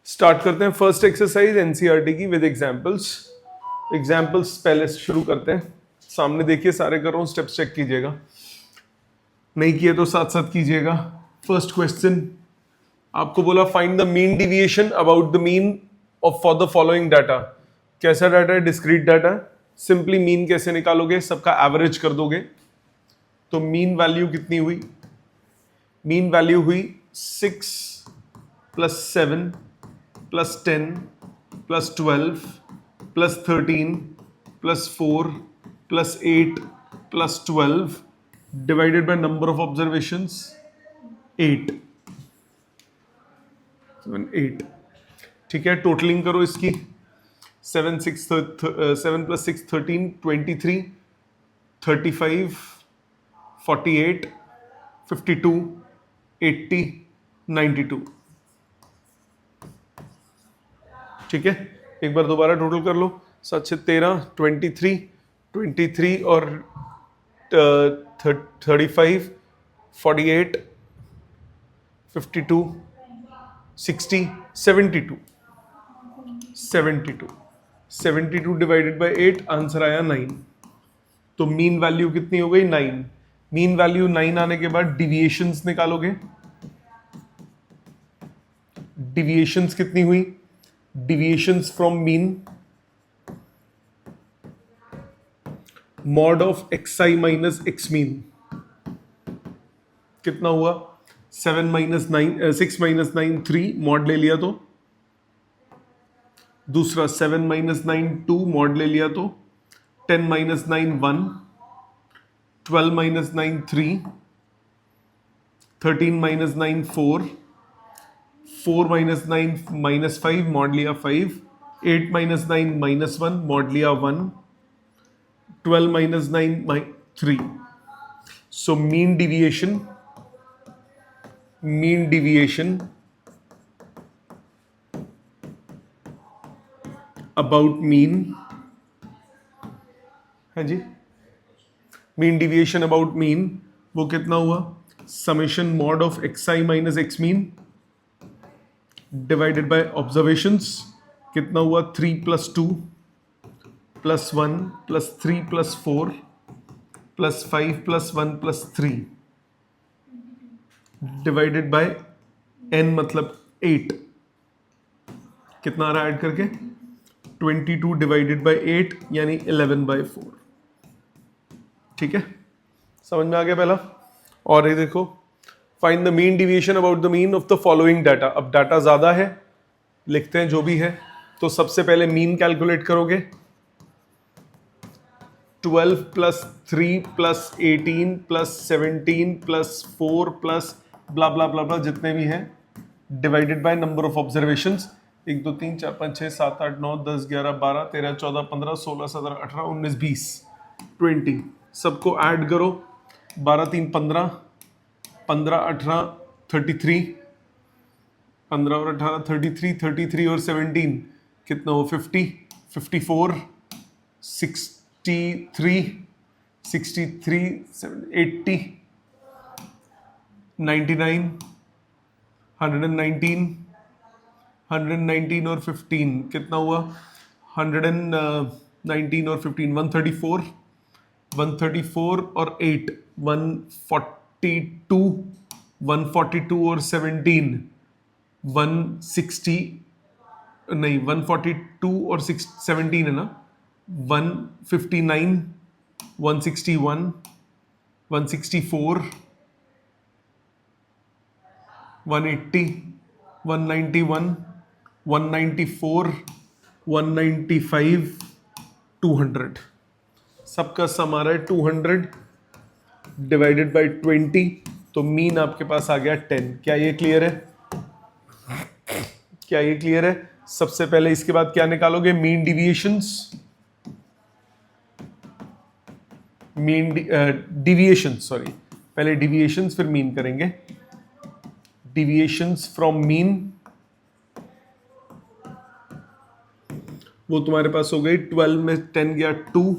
Start करते हैं first exercise NCERT की विद एग्जाम्पल्स पहले शुरू करते हैं। सामने देखिए, सारे कर रहा हूँ, स्टेप्स चेक कीजिएगा, नहीं किए तो साथ साथ कीजिएगा। फर्स्ट क्वेश्चन आपको बोला find the mean deviation about the mean of for the following data. कैसा डाटा है? Discrete data. सिंपली मीन कैसे निकालोगे? सबका एवरेज कर दोगे। तो मीन वैल्यू कितनी हुई? मीन वैल्यू हुई 6 plus 7 plus 10 plus 12 plus 13 plus 4 plus 8 plus 12 divided by number of observations 8। ठीक है, टोटलिंग करो इसकी। 7 प्लस 6 13, 23, 35, 48, 52, 80, 92। ठीक है, एक बार दोबारा टोटल कर लो। 7 से 13, 23 और 35, 48, 52, 60, 72। 72 डिवाइडेड बाय 8, आंसर आया 9। तो मीन वैल्यू कितनी हो गई? 9। मीन वैल्यू 9 आने के बाद डिविएशंस निकालोगे। डिविएशंस कितनी हुई? Deviations from mean mod of xi minus x mean कितना हुआ? 6 माइनस 9 3 मॉड ले लिया तो। दूसरा 7 माइनस 9 2 मॉड ले लिया तो। 10 minus 9 1, 12 minus 9 3, 13 minus 9 4, 4 minus 9 minus 5 mod लिया 5, 8 माइनस 9 माइनस 1 मॉड लिया 1, 12 minus 9 3। So mean deviation about mean है जी, मीन डिविएशन अबाउट मीन वो कितना हुआ? Summation mod of xi minus x mean divided by observations कितना हुआ? 3 plus 2 plus 1 plus 3 plus 4 plus 5 plus 1 plus 3 divided by n मतलब 8। कितना आ रहा है ऐड करके? 22 डिवाइडेड बाय 8 यानी 11/4। ठीक है, समझ में आ गया पहला। और ये देखो, find the mean deviation about the mean of the following data. अब डाटा ज्यादा है, लिखते हैं जो भी है। तो सबसे पहले मीन कैलकुलेट करोगे। 12 plus 3 plus 18 plus 17 plus 4 plus blah blah blah blah जितने भी हैं divided by number of observations. 1 2 3 4 5 6 7 8 9 10 11 12 13 14 15 16 17 18 19 20 20 सबको ऐड करो। 12 3 15, 15 18 33, 15 और 18 33 और 17 कितना हो? 50, 54, 63, 80, 99, 119 और 15 कितना हुआ? 119 और 15 134 और 8 142, 142 और 17 160 नहीं 142 और 17 है ना। 159, 161, 164, 180, 191, 194, 195, 200। सबका सम आ रहा है 200 डिवाइडेड बाय 20। तो मीन आपके पास आ गया 10। क्या ये क्लियर है? सबसे पहले इसके बाद क्या निकालोगे? मीन डिविएशंस सॉरी, पहले डिविएशंस फिर मीन करेंगे। डिविएशंस फ्रॉम मीन वो तुम्हारे पास हो गई। 12 में 10 गया 2,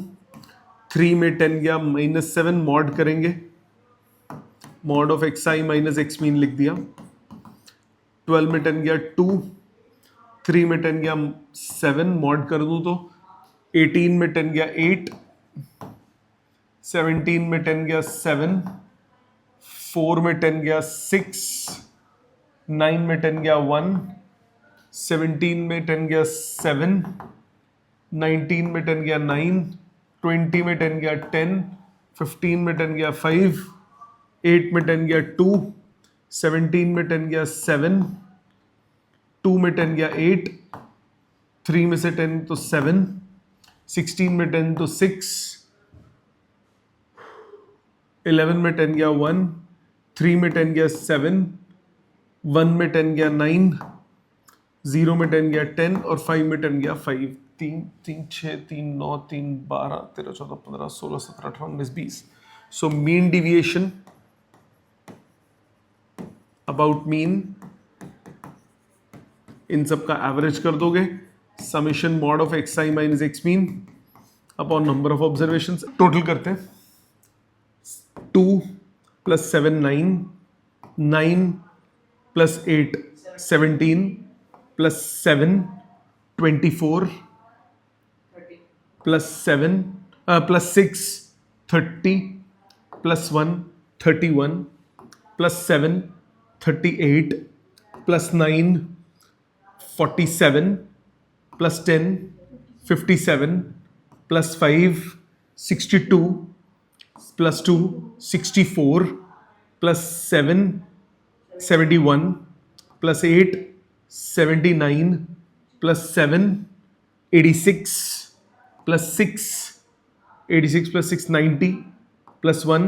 3 में 10 गया -7 मॉड करेंगे। Mod of xi minus x mean लिख दिया। 12 में 10 गया 2, 3 में 10 गया 7, मॉड कर दूं तो 18 में 10 गया 8, 17 में 10 गया 7, 4 में 10 गया 6, 9 में 10 गया 1, 17 में 10 गया 7, 19 में 10 गया 9, 20 में 10 गया 10, 15 में 10 गया 5, 8 में 10 गया 2, 17 में 10 गया 7, 2 में 10 गया 8, 3 में से 10 तो 7, 16 में 10 तो 6, 11 में 10 गया 1, 3 में 10 गया 7, 1 में 10 गया 9, 0 में 10 गया 10 और 5 में 10 गया 5। 3 3 6 3 9 3 12 13 14 15 16 17 18 19 20। So mean deviation about mean, इन सब का एवरेज कर दोगे, summation mod of x i minus x mean upon number of observations. Total करते हैं 2 plus 7 9, 9 plus 8 17 plus 7 24 plus 7 plus 6 30 plus 1 31 plus 7 38 plus 9 47 plus 10 57 plus 5 62 plus 2 64 plus 7 71 plus 8 79 plus 7 86 plus 6 86 plus 6 90 plus 1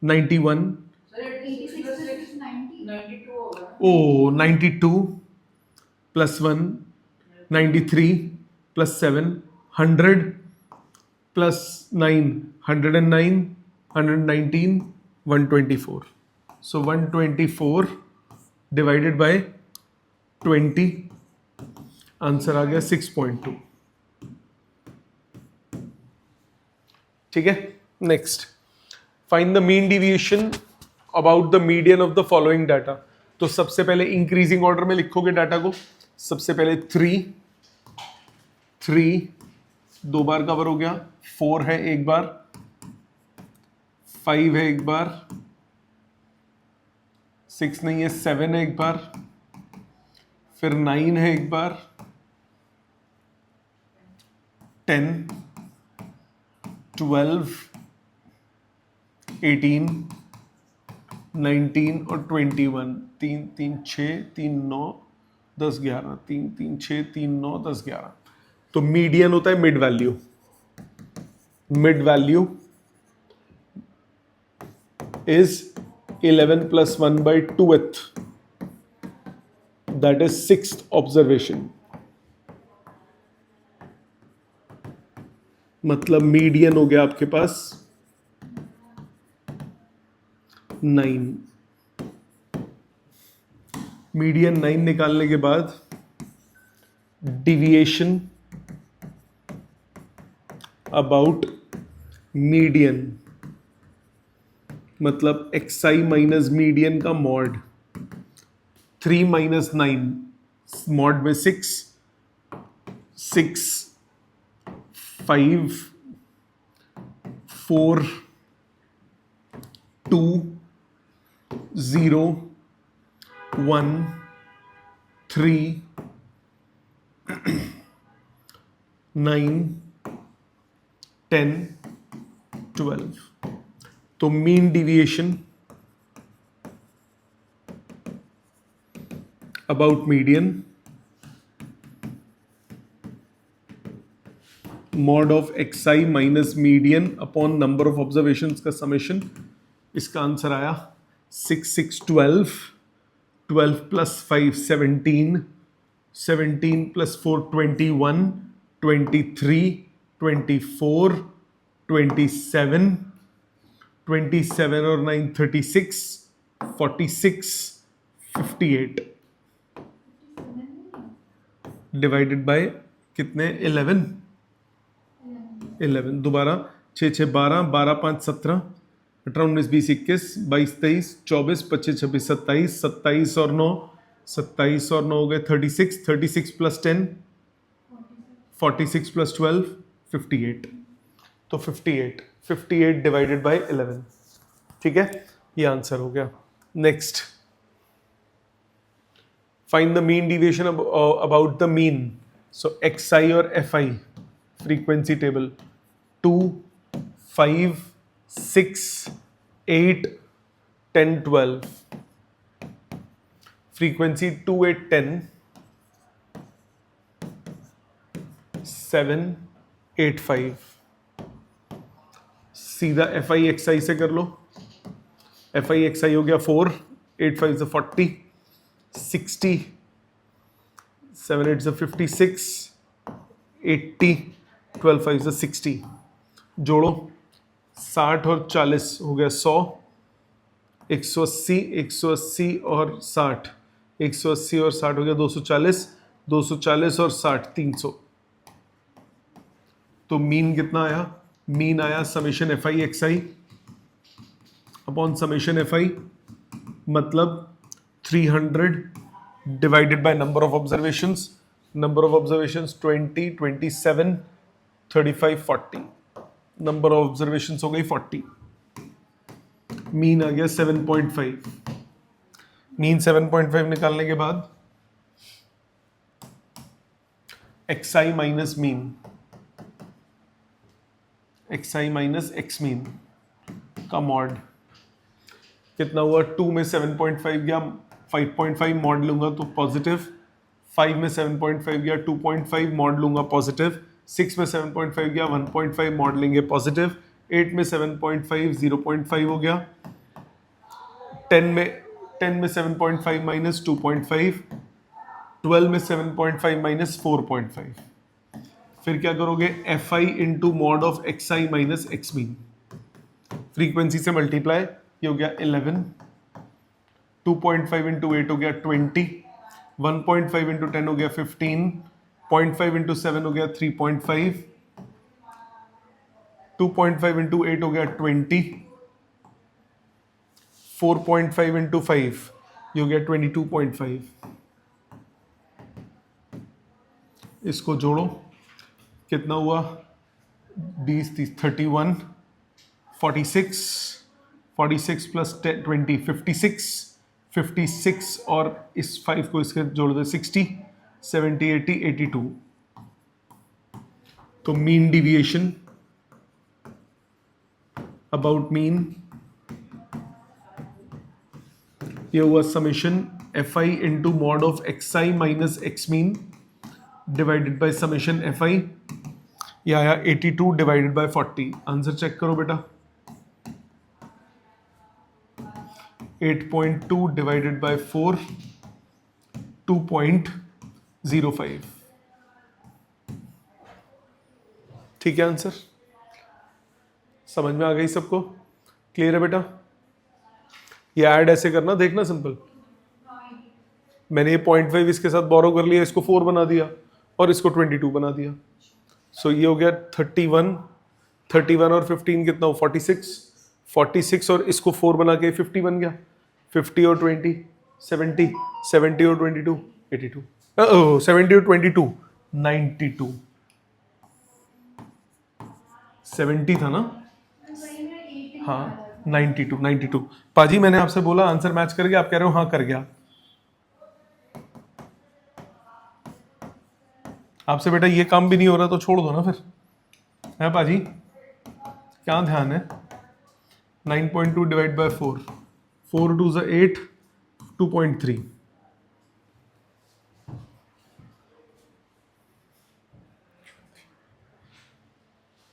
91 ओ 92 plus 1 93 plus 7 100 plus 9 109 119 124। So 124 divided by 20, answer आ गया 6.2। ठीक है, next find the mean deviation about the median of the following data. तो सबसे पहले increasing order में लिखोगे डाटा को। सबसे पहले 3 2 बार कवर हो गया, 4 है एक बार, 5 है एक बार, 6 नहीं है 7 है एक बार, फिर 9 है एक बार, 10 12 18 19 और 21। 3 3 6 3 9 10 11 3 3 6 3 9 10 11। तो मीडियन होता है mid value. Mid value is 11 plus 1 by 2th, that is 6th observation. मतलब मीडियन हो गया आपके पास 9। मीडियन 9 निकालने के बाद डिविएशन अबाउट मीडियन, मतलब एक्सआई माइनस मीडियन का मॉड। 3 माइनस 9 मॉड में 6 5 4 2 0 1 3 9 10 12। तो mean deviation about median mod of x i minus median upon number of observations का समेशन। इसका आंसर आया 6 6 12 12 प्लस 5 17 17 प्लस 4 21 23 24 27 27 और 9 36 46 58 डिवाइडेड बाय कितने 11। दोबारा 6 6 12 12 5 17 18 19 20 21 22 23 24 25 26 27 27 और 9 27 और 9 हो गए 36, 36 प्लस 10 46 प्लस 12 58। तो 58 डिवाइडेड बाय 11। ठीक है, ये आंसर हो गया। Next, find the mean deviation about the mean. So XI और FI फ्रीक्वेंसी टेबल 2, 5, 6, 8, 10, 12। फ्रीक्वेंसी 2, 8, 10, 7, 8, 5। सीधा FI XI से कर लो। FI XI हो गया 4, 8 5 से 40, 60, 7 8 से 56, 80, 12 5 से 60। जोड़ो, 60 और 40 हो गया 100, 180, 180 और 60, 180 और 60 हो गया 240, 240 और 60 300। तो मीन कितना आया? मीन आया summation FI XI upon summation FI, मतलब 300 divided by number of observations. Number of observations 20, 27, 35, 40। Number of observations हो गई 40। मीन आ गया 7.5। मीन 7.5 निकालने के बाद XI minus mean, XI minus x mean का मॉड कितना हुआ? 2 में 7.5 गया, 5.5 मॉड लूंगा तो पॉजिटिव। 5 में 7.5 गया, 2.5 मॉड लूंगा पॉजिटिव। 6 में 7.5 गया, 1.5 मॉड लेंगे पॉजिटिव। 8 में 7.5 0.5 हो गया। 10 में 7.5 माइनस 2.5, 12 में 7.5 माइनस 4.5। फिर क्या करोगे? FI into mod of XI minus x mean, frequency से मल्टीप्लाई, ये हो गया 11, 2.5 इंटू 8 हो गया 20, 1.5 इंटू 10 हो गया 15, 0.5 इंटू 7 हो गया 3.5, 2.5 इंटू 8 हो गया 20, 4.5 इंटू 5 ये हो गया 22.5। इसको जोड़ो, कितना हुआ? 20, 30, 31, 46, 46 प्लस 20 56, 56 और इस 5 को इसके जोड़ दो 60, 70, 80, 82। तो मीन डिविएशन अबाउट मीन ये हुआ summation FI into mod of XI minus x mean divided by summation FI, ये आया 82 डिवाइडेड बाय 40। आंसर चेक करो बेटा, 8.2 डिवाइडेड बाय 4, 2.05। ठीक है आंसर? समझ में आ गई सबको? क्लियर है बेटा? ये ऐड ऐसे करना, देखना सिंपल। मैंने ये 0.5 इसके साथ बोरो कर लिया, इसको 4 बना दिया और इसको 22 बना दिया। सो ये हो गया 31, 31 और 15 कितना हो? 46, 46 और इसको 4 बना के 50 बन गया। 50 और 20 70, 70 और 22 82, 70 और 22 92। 70 था ना? हाँ 92, 92। पाजी मैंने आपसे बोला आंसर मैच कर गया, आप कह रहे हो हाँ कर गया। आपसे बेटा ये काम भी नहीं हो रहा तो छोड़ दो ना फिर, है पाजी? क्या ध्यान है? 9.2 divide by 4, 4 2 is 8, 2.3।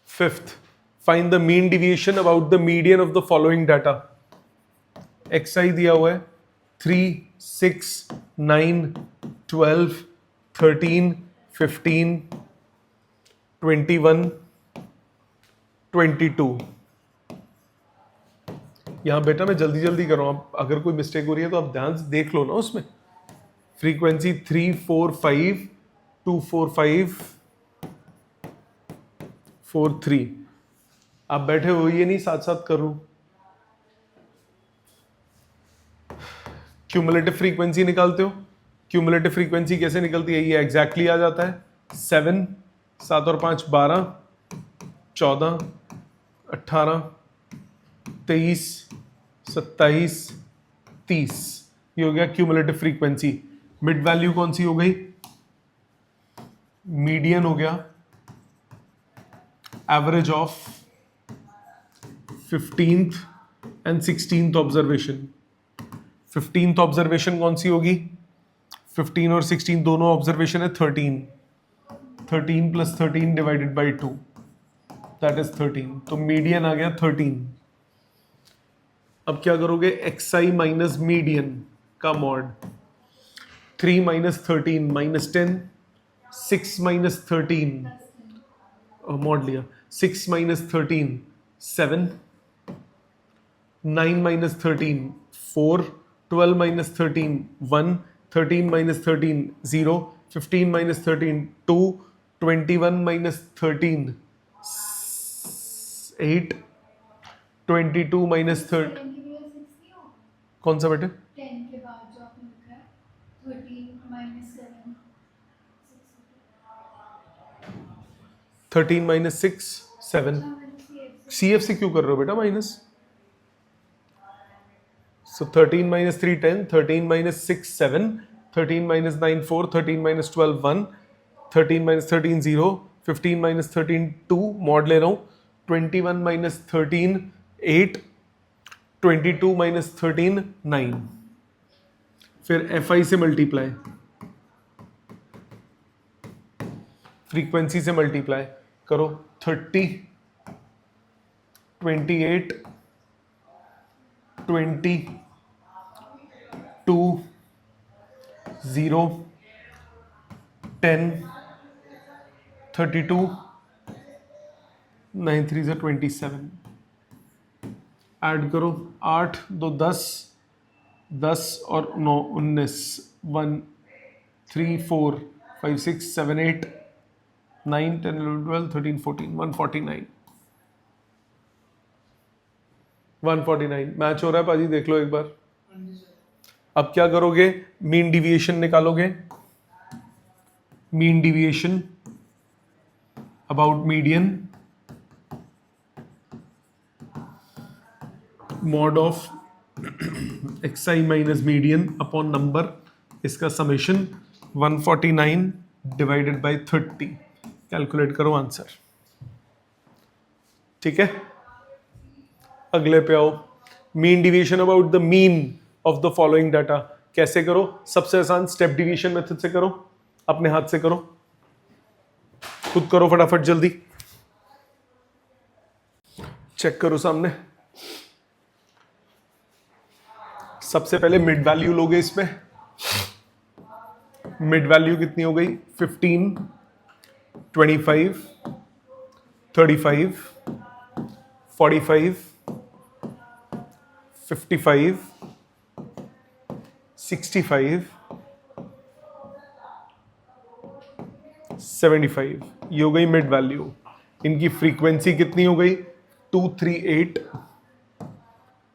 Fifth, find the mean deviation about the median of the following data. XI दिया हुआ है 3, 6, 9, 12, 13, 15, 21, 22। यहां बेटा मैं जल्दी जल्दी कर रहा हूं, अगर कोई मिस्टेक हो रही है तो आप ध्यान से देख लो ना उसमें। फ्रीक्वेंसी 3, 4, 5, 2, 4, 5, 4, 3। आप बैठे हो ये नहीं साथ साथ करूं। क्यूमुलेटिव फ्रीक्वेंसी निकालते हो क्यूमुलेटिव फ्रीक्वेंसी कैसे निकलती है, ये एग्जैक्टली आ जाता है 7, 7 और 5 12, 14, 18, 23, 27, 30, ये हो गया क्यूमुलेटिव फ्रीक्वेंसी। मिड वैल्यू कौन सी हो गई, मीडियन हो गया, average of 15th and 16th observation. 15th observation कौन सी होगी, 15 और 16 दोनों ऑब्जर्वेशन है 13, 13 plus 13 divided by 2 that is 13, तो मीडियन आ गया 13। अब क्या करोगे, एक्सआई माइनस मीडियन का mod, 3 minus 13 minus 10, 6 minus 13 mod लिया, 6 minus 13 7, 9 minus 13 4, 12 minus 13 1, 13 minus 13 0, 15 minus 13 2, 21 minus 13 8, 22 minus 13, कौन सा बेटे, 10 के बाद जो आपने लिखा है 13 माइनस 7, 13 माइनस 6 7, CF से क्यों कर रहे हो बेटा minus, so 13 minus 3 10, 13 minus 6 7, 13 minus 9 4, 13 minus 12 1, 13 minus 13 0, 15 minus 13 2, mod ले रहा हूँ, 21 minus 13 8, 22 minus 13 9, फिर FI से मल्टीप्लाई, फ्रीक्वेंसी से मल्टीप्लाई करो, 30 28 20 2 0 10 32 9 3 से 27, ऐड करो 8 2 10 10 और 9 19, 1 3 4 5 6 7 8 9 10 11 12 13 14 149, 149 मैच हो रहा है पाजी, देख लो एक बार। अब क्या करोगे, मीन डिविएशन निकालोगे, mean deviation about median, mod of x i minus median upon number, इसका समेशन 149 डिवाइडेड बाय 30, कैलकुलेट करो आंसर। ठीक है, अगले पे आओ, mean deviation about the mean of the following data, कैसे करो, सबसे आसान स्टेप डिवीजन मेथड से करो, अपने हाथ से करो, खुद करो फटाफट जल्दी, चेक करो सामने। सबसे पहले मिड वैल्यू लोगे इसमें, मिड वैल्यू कितनी हो गई, 15 25 35 45 55 65 75, ये हो गई मिड वैल्यू। इनकी फ्रीक्वेंसी कितनी हो गई, 238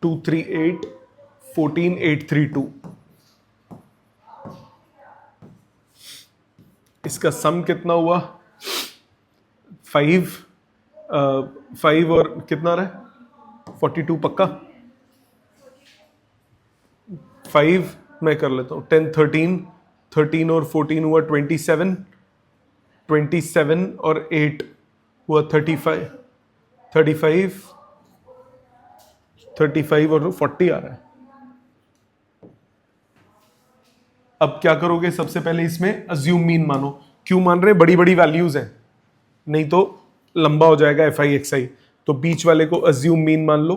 238 14832। इसका सम कितना हुआ, 5 और कितना रहा है 42 पक्का, 5 मैं कर लेता हूँ, 10 13 13 और 14 हुआ 27, 27 और 8 हुआ 35 35 35 और 40 आ रहा है। अब क्या करोगे, सबसे पहले इसमें अज्यूम मीन मानो, क्यों मान रहे, बड़ी बड़ी वैल्यूज हैं, नहीं तो लंबा हो जाएगा एफ आई एक्स आई, तो बीच वाले को अज्यूम मीन मान लो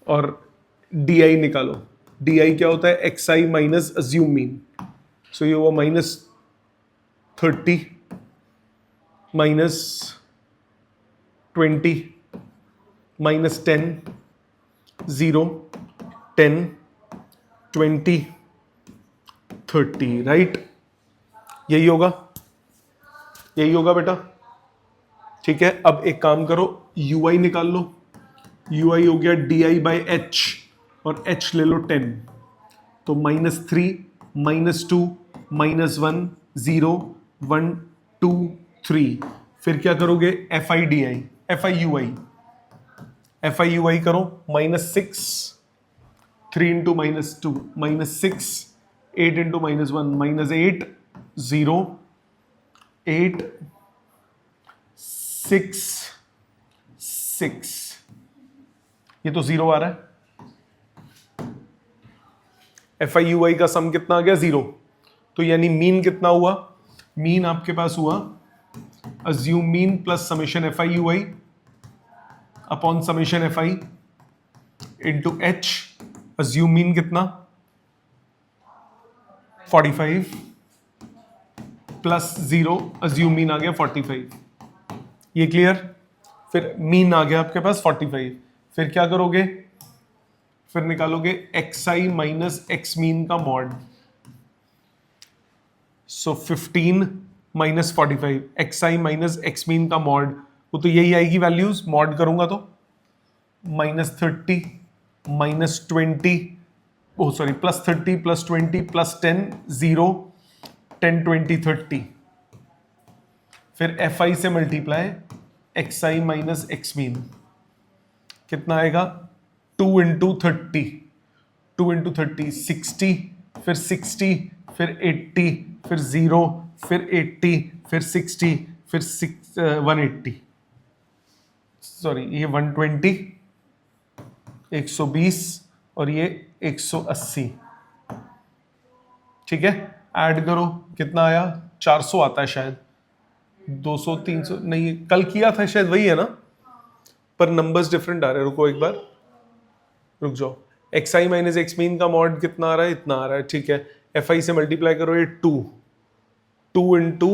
और डी आई निकालो। डी आई क्या होता है, x i minus assume mean, सो ये हुआ -30 -20 -10 0 10 20 30, राइट, यही होगा, यही होगा बेटा। ठीक है, अब एक काम करो, यू आई निकाल लो, यू आई हो गया डी आई बाई एच, और एच ले लो 10, तो -3 -2, -1, 0, 1, 2, 3। फिर क्या करोगे? FIUI करो। -6, 3 into -2, -6, 8 into -1, -8, 0, 8, 6, 6। ये तो 0 आ रहा है। FIUI का सम कितना आ गया? 0। तो यानी मीन कितना हुआ? मीन आपके पास हुआ assume mean plus summation FIUI upon summation FI into H। Assume mean कितना? 45 प्लस 0, अज्यूम मीन आ गया 45। ये क्लियर? फिर मीन आ गया आपके पास 45। फिर क्या करोगे? फिर निकालोगे XI माइनस एक्स मीन का मॉड। सो 15 minus 45, XI minus x mean का मॉड, वो तो यही आएगी वैल्यूज। मॉड करूंगा तो -30 -20, ओ सॉरी +30 +20 +10 0 10 20 30। फिर FI से multiply XI minus x mean, कितना आएगा? 2 into 30, 2 into 30 60, फिर 60, फिर 80, फिर 0, फिर 80, फिर 60, फिर 180, सॉरी ये 120, 120 और ये 180। ठीक है, ऐड करो कितना आया? 400 आता है शायद, 200 300 नहीं, कल किया था शायद, वही है ना, पर नंबर्स डिफरेंट आ रहे हैं। रुको एक बार, रुक जाओ। XI माइनस एक्स मीन का मॉड कितना आ रहा है? इतना आ रहा है। ठीक है, FI से मल्टीप्लाई करो, ये 2 into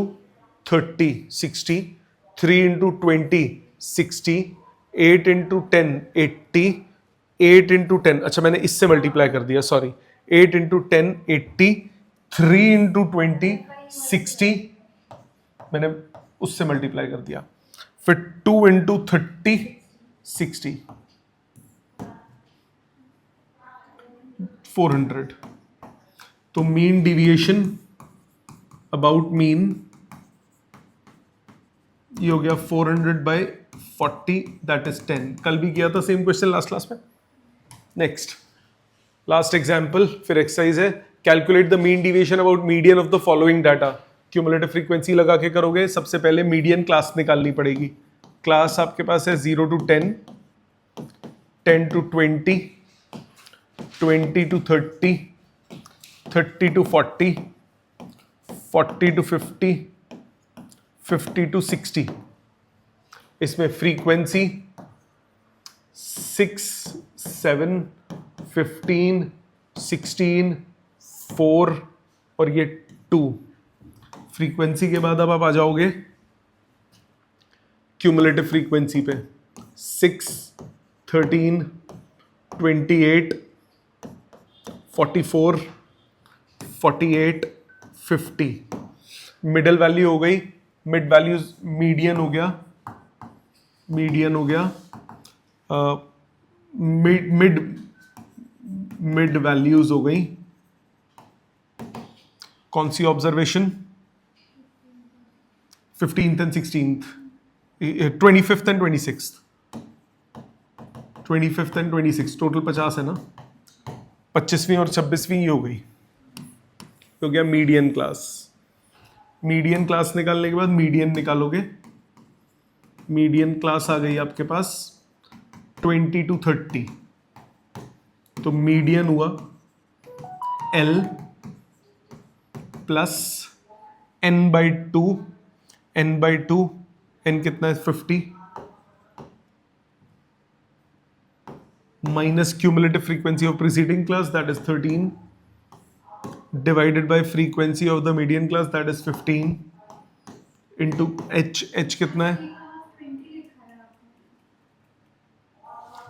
30 60, 3 into 20 60, 8 into 10 80, 8 into 10, अच्छा मैंने इससे मल्टीप्लाई कर दिया, सॉरी, 8 into 10 80, 3 into 20 60, मैंने उससे मल्टीप्लाई कर दिया। फिर 2 into 30 60, 400। तो मीन डिविएशन अबाउट मीन ये हो गया 400/40, दैट इज 10। कल भी किया था सेम क्वेश्चन लास्ट क्लास में। नेक्स्ट लास्ट एग्जांपल, फिर एक्सरसाइज है, calculate the mean deviation about median of the following data. Cumulative frequency लगा के करोगे। सबसे पहले मीडियन क्लास निकालनी पड़ेगी। क्लास आपके पास है 0 to 10, 10 to 20, 20 to 30, 30 to 40, 40 to 50, 50 to 60। इसमें फ्रीक्वेंसी 6, 7, 15, 16, 4 और ये 2। फ्रीक्वेंसी के बाद अब आप आ जाओगे क्यूमुलेटिव फ्रीक्वेंसी पे। 6, 13, 28, 44, 48, 50। मिडल वैल्यू हो गई, मिड वैल्यूज, मीडियन हो गया, मीडियन हो गया, मिड वैल्यूज हो गई। कौन सी observation? 15th and 16th, 25th and 26th, 25th and 26th, total 50 है ना। 25वीं और 26वीं ये हो गई, हो गया मीडियन क्लास। मीडियन क्लास निकालने के बाद मीडियन निकालोगे। मीडियन क्लास आ गई आपके पास 20 to 30, तो मीडियन हुआ L plus n/2, n/2, n कितना है? 50 minus cumulative frequency of preceding class, that is 13, divided by frequency of the median class, that is 15, into h कितना है? 20 लिखा है आपने।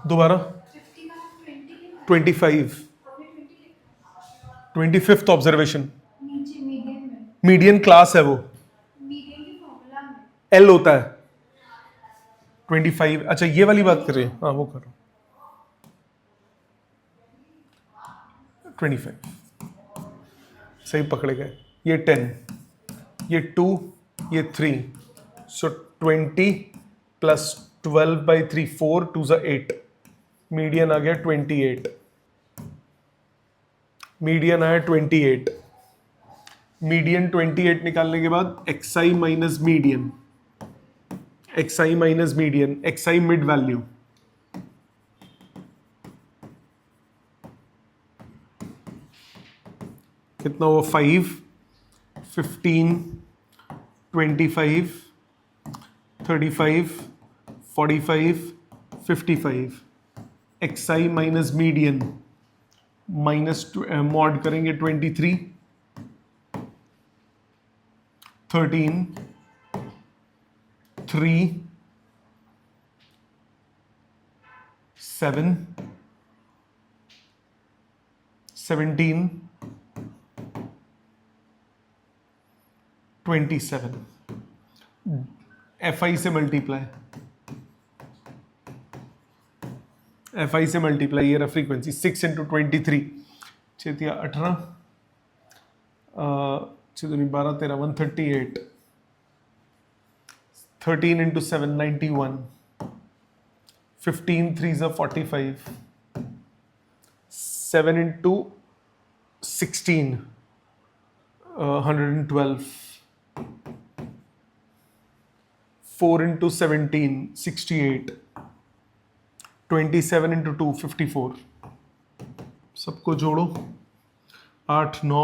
दोबारा 50 का 20 लिखा है। 25, आपने 20 लिखा है। 25th observation. नीचे मीडियन में, मीडियन क्लास है वो, मीडियन की फॉर्मूला में। L होता है 25। अच्छा ये वाली बात कर रहे हैं, हाँ वो करो 25। सही पकड़े गए। ये 10, ये 2, ये 3, सो 20 प्लस 12/3 4 2 ज़ा 8, मीडियन आ गया 28, मीडियन आया 28। मीडियन 28 निकालने के बाद XI minus median, XI minus median, XI mid value, कितना हुआ 5, 15, 25, 35, 45, 55। XI minus median minus mod करेंगे 23, 13, 3, 7, 17, 27। FI से मल्टीप्लाई, FI से मल्टीप्लाई, ये रहा frequency 6 into 23, 6 18, 6 12 13 138, 13 into 7 91, 15 3 45, 7 into 16 112, 4 into 17 68, 27 into 2 54। सबको जोड़ो, 8 9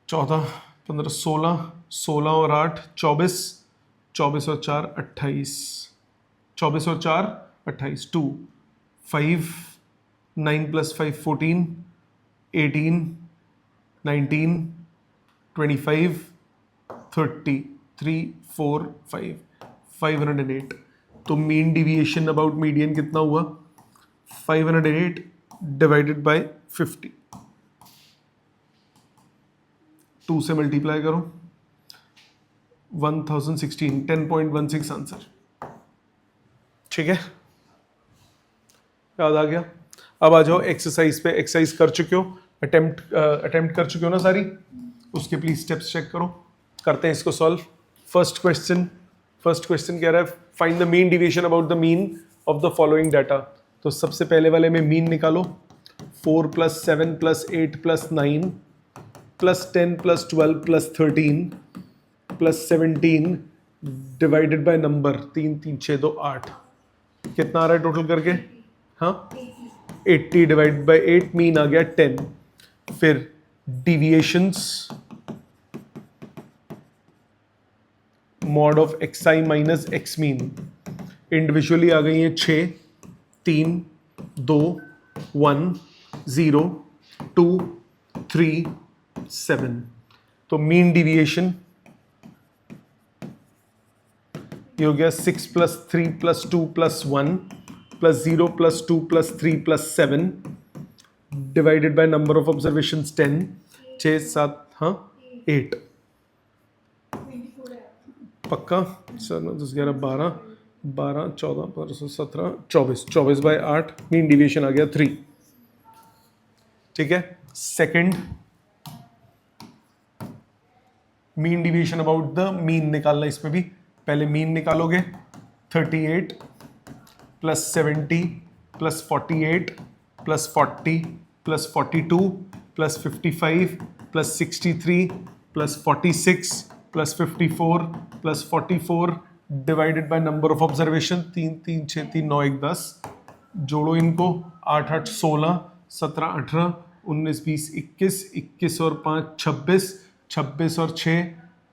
14 15 16, 16 और 8 24, 24 और 4 28, 24 और 4 28, 2 5 9 plus 5 14, 18 19 25 30 3 4 5 508। तो मीन डिविएशन अबाउट मीडियन कितना हुआ 508 डिवाइडेड बाय 50, 2 से मल्टीप्लाई करो 1016, 10.16 आंसर। ठीक है, याद आ गया। अब आ जाओ एक्सरसाइज पे। एक्सरसाइज कर चुके हो, अटेम्प्ट कर चुके हो ना सारी, उसके प्लीज स्टेप्स चेक करो। करते हैं इसको सॉल्व। फर्स्ट क्वेश्चन कह रहा है find the mean deviation about the mean of the following data. तो सबसे पहले वाले में मीन निकालो। 4 + 7 + 8 + 9 + 10 + 12 + 13 + 17 डिवाइडेड बाय नंबर 3 3 6 2 8। कितना आ रहा है टोटल करके? हाँ 80 डिवाइडेड बाय 8, मीन आ गया 10। फिर deviations mod of x i minus x mean individually आ गई हैं 6 3 2 1 0 2 3 7। तो मीन डिविएशन ये हो गया 6 + 3 + 2 + 1 + 0 + 2 + 3 + 7 divided by number of observations 10, 6 7 हाँ 8। पक्का? 7 10 11 12 12 14 15 17 24, 24 बाय 8, मीन डिविएशन आ गया 3। ठीक है, second mean deviation about the mean निकालना। इसमें भी पहले मीन निकालोगे 38 + 70 + 48 + 40 + 42 + 55 + 63 + 46 + 54 + 44 divided by number of observation 3 3 6 3 9 1 10। जोड़ो इनको 8 8 16 17 18 19 20 21 21 और 5 26 26 और 6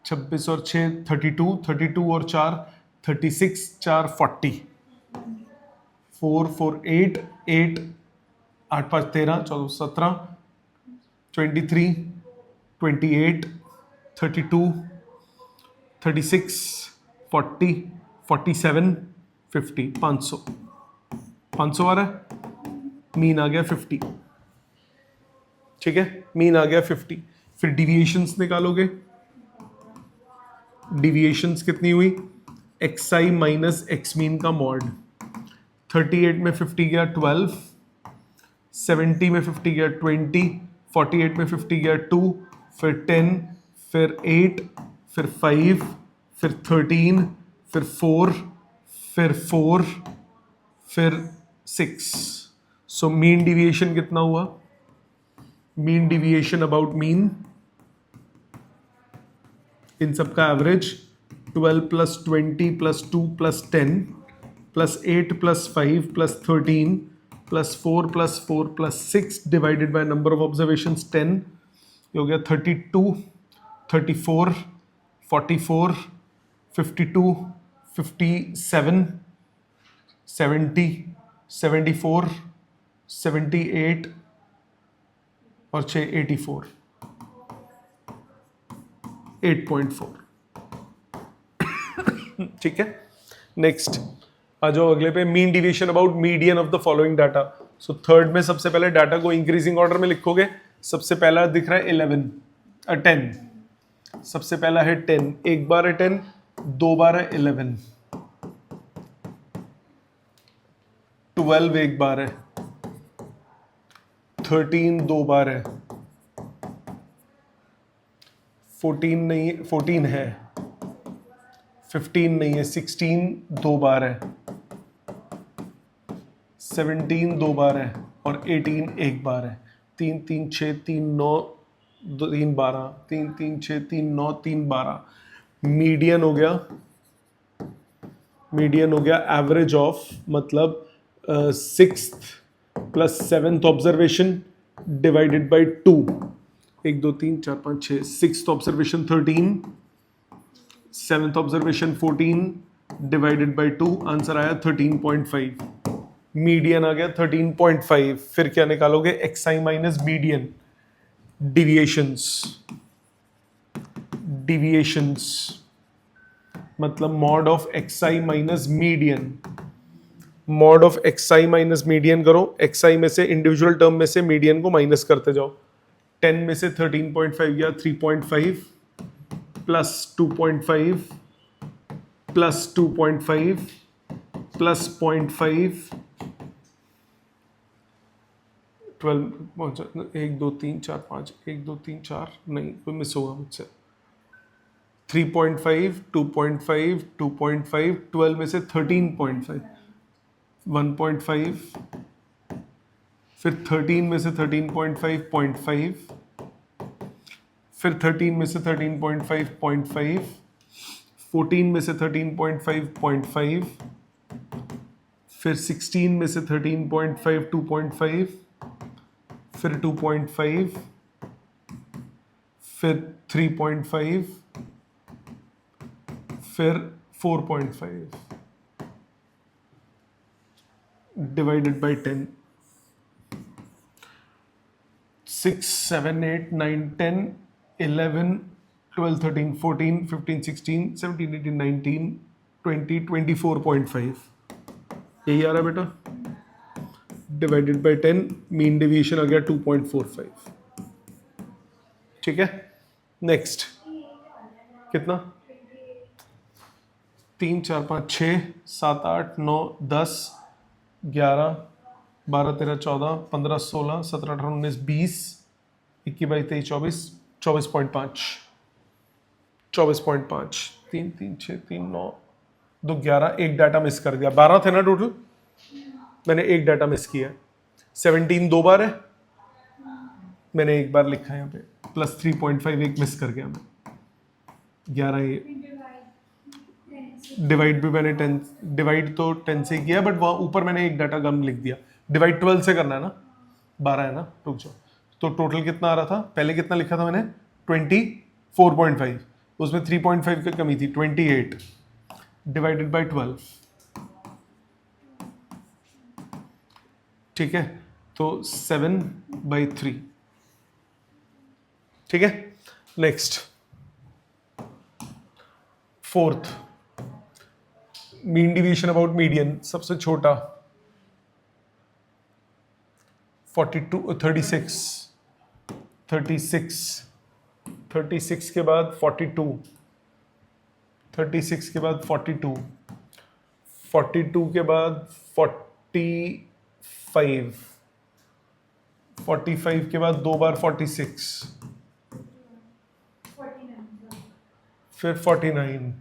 26 और 6 32 32 और 4 36 4 40 4 4 8 8 8 5 13 14 17 23 28 32 36 40 47 50 500 आ रहा है, मीन आ गया 50। ठीक है, मीन आ गया 50। फिर डिविएशंस निकालोगे। डिविएशंस कितनी हुई? X i minus x mean का मॉड। 38 में 50 गया 12, 70 में 50 गया 20, 48 में 50 गया 2, फिर 10, फिर 8, फिर 5, फिर 13, फिर 4, फिर 4, फिर 6. सो मीन डिविएशन कितना हुआ? मीन डिविएशन अबाउट मीन, इन सबका average 12 plus 20 plus 2 plus 10 plus 8 plus 5 plus 13 plus 4 plus 4 plus 6 divided by number of observations 10, ये हो गया 32, 34, 44, 52, 57, 70, 74, 78 और 6 84, 8.4. ठीक है, नेक्स्ट आ जाओ अगले पे, mean deviation about median of the following data. So third में सबसे पहले डाटा को इंक्रीजिंग ऑर्डर में लिखोगे. सबसे पहला दिख रहा है 11, 10. सबसे पहला है 10, एक बार है 10, दो बार है 11, 12 एक बार है, 13 दो बार है, 14 नहीं, 14 है, 15 नहीं है, 16 दो बार है, 17 दो बार है और 18 एक बार है. 3 3 6 3 9 3 12, 3 3 6 3 9 3 12. मीडियन हो गया, मीडियन हो गया एवरेज ऑफ, मतलब sixth plus seventh observation divided by 2. 1 2 3 4 5 6, sixth observation 13, seventh observation 14 divided by 2, answer आया 13.5. मीडियन आ गया 13.5. फिर क्या निकालोगे? X i minus median, deviations, deviations मतलब mod of x i minus median. Mod of x i minus median करो, x i में से इंडिविजुअल टर्म में से मीडियन को माइनस करते जाओ. 10 में से 13.5 गया 3.5 प्लस 2.5 प्लस 2.5 प्लस 0.5, 12, 1 2 3 4 5, 1 2 3 4 नहीं, कोई मिस होगा मुझसे. 3.5, 2.5, 2.5, 12 में से 13.5, 1.5, फिर 13 में से 13.5, 0.5, फिर 13 में से 13.5, 0.5, 14 में से 13.5, 0.5, फिर 16 में से 13.5, 2.5, फिर 2.5, फिर 3.5, फिर 4.5 डिवाइडेड बाय 10. 6 7 8 9 10 11 12 13 14 15 16 17 18 19 20 24.5, यही आ रहा है बेटा. डिवाइडेड बाय 10, मीन डेविएशन आ गया 2.45. ठीक है, नेक्स्ट कितना? 3 4 5 6 7 8 9 10 11 12 13 14 15 16 17 18 19 20 21 22 23 24 24.5, 24.5, 3 3 6 3 9 2 11, एक डाटा मिस कर दिया. 12 थे ना टोटल, मैंने एक डाटा मिस किया. 17 दो बार है, मैंने एक बार लिखा है यहाँ पे, प्लस 3.5 एक मिस कर गया मैं. 11 ये डिवाइड भी मैंने 10, डिवाइड तो 10 से किया, बट वहाँ ऊपर मैंने एक डाटा कम लिख दिया. डिवाइड 12 से करना है ना, 12 है ना, रुक जाओ. तो टोटल कितना आ रहा था? पहले कितना लिखा था मैंने? 24.5, उसमें 3.5 की कमी थी, 28 डिवाइडेड बाय 12. ठीक है, तो 7/3. ठीक है, next fourth, mean deviation about median. सबसे छोटा 42 36 36 36 के बाद 42, 36 के बाद 42, 42 के बाद 45, 45 के बाद 2 बार 46, 49 फिर 49,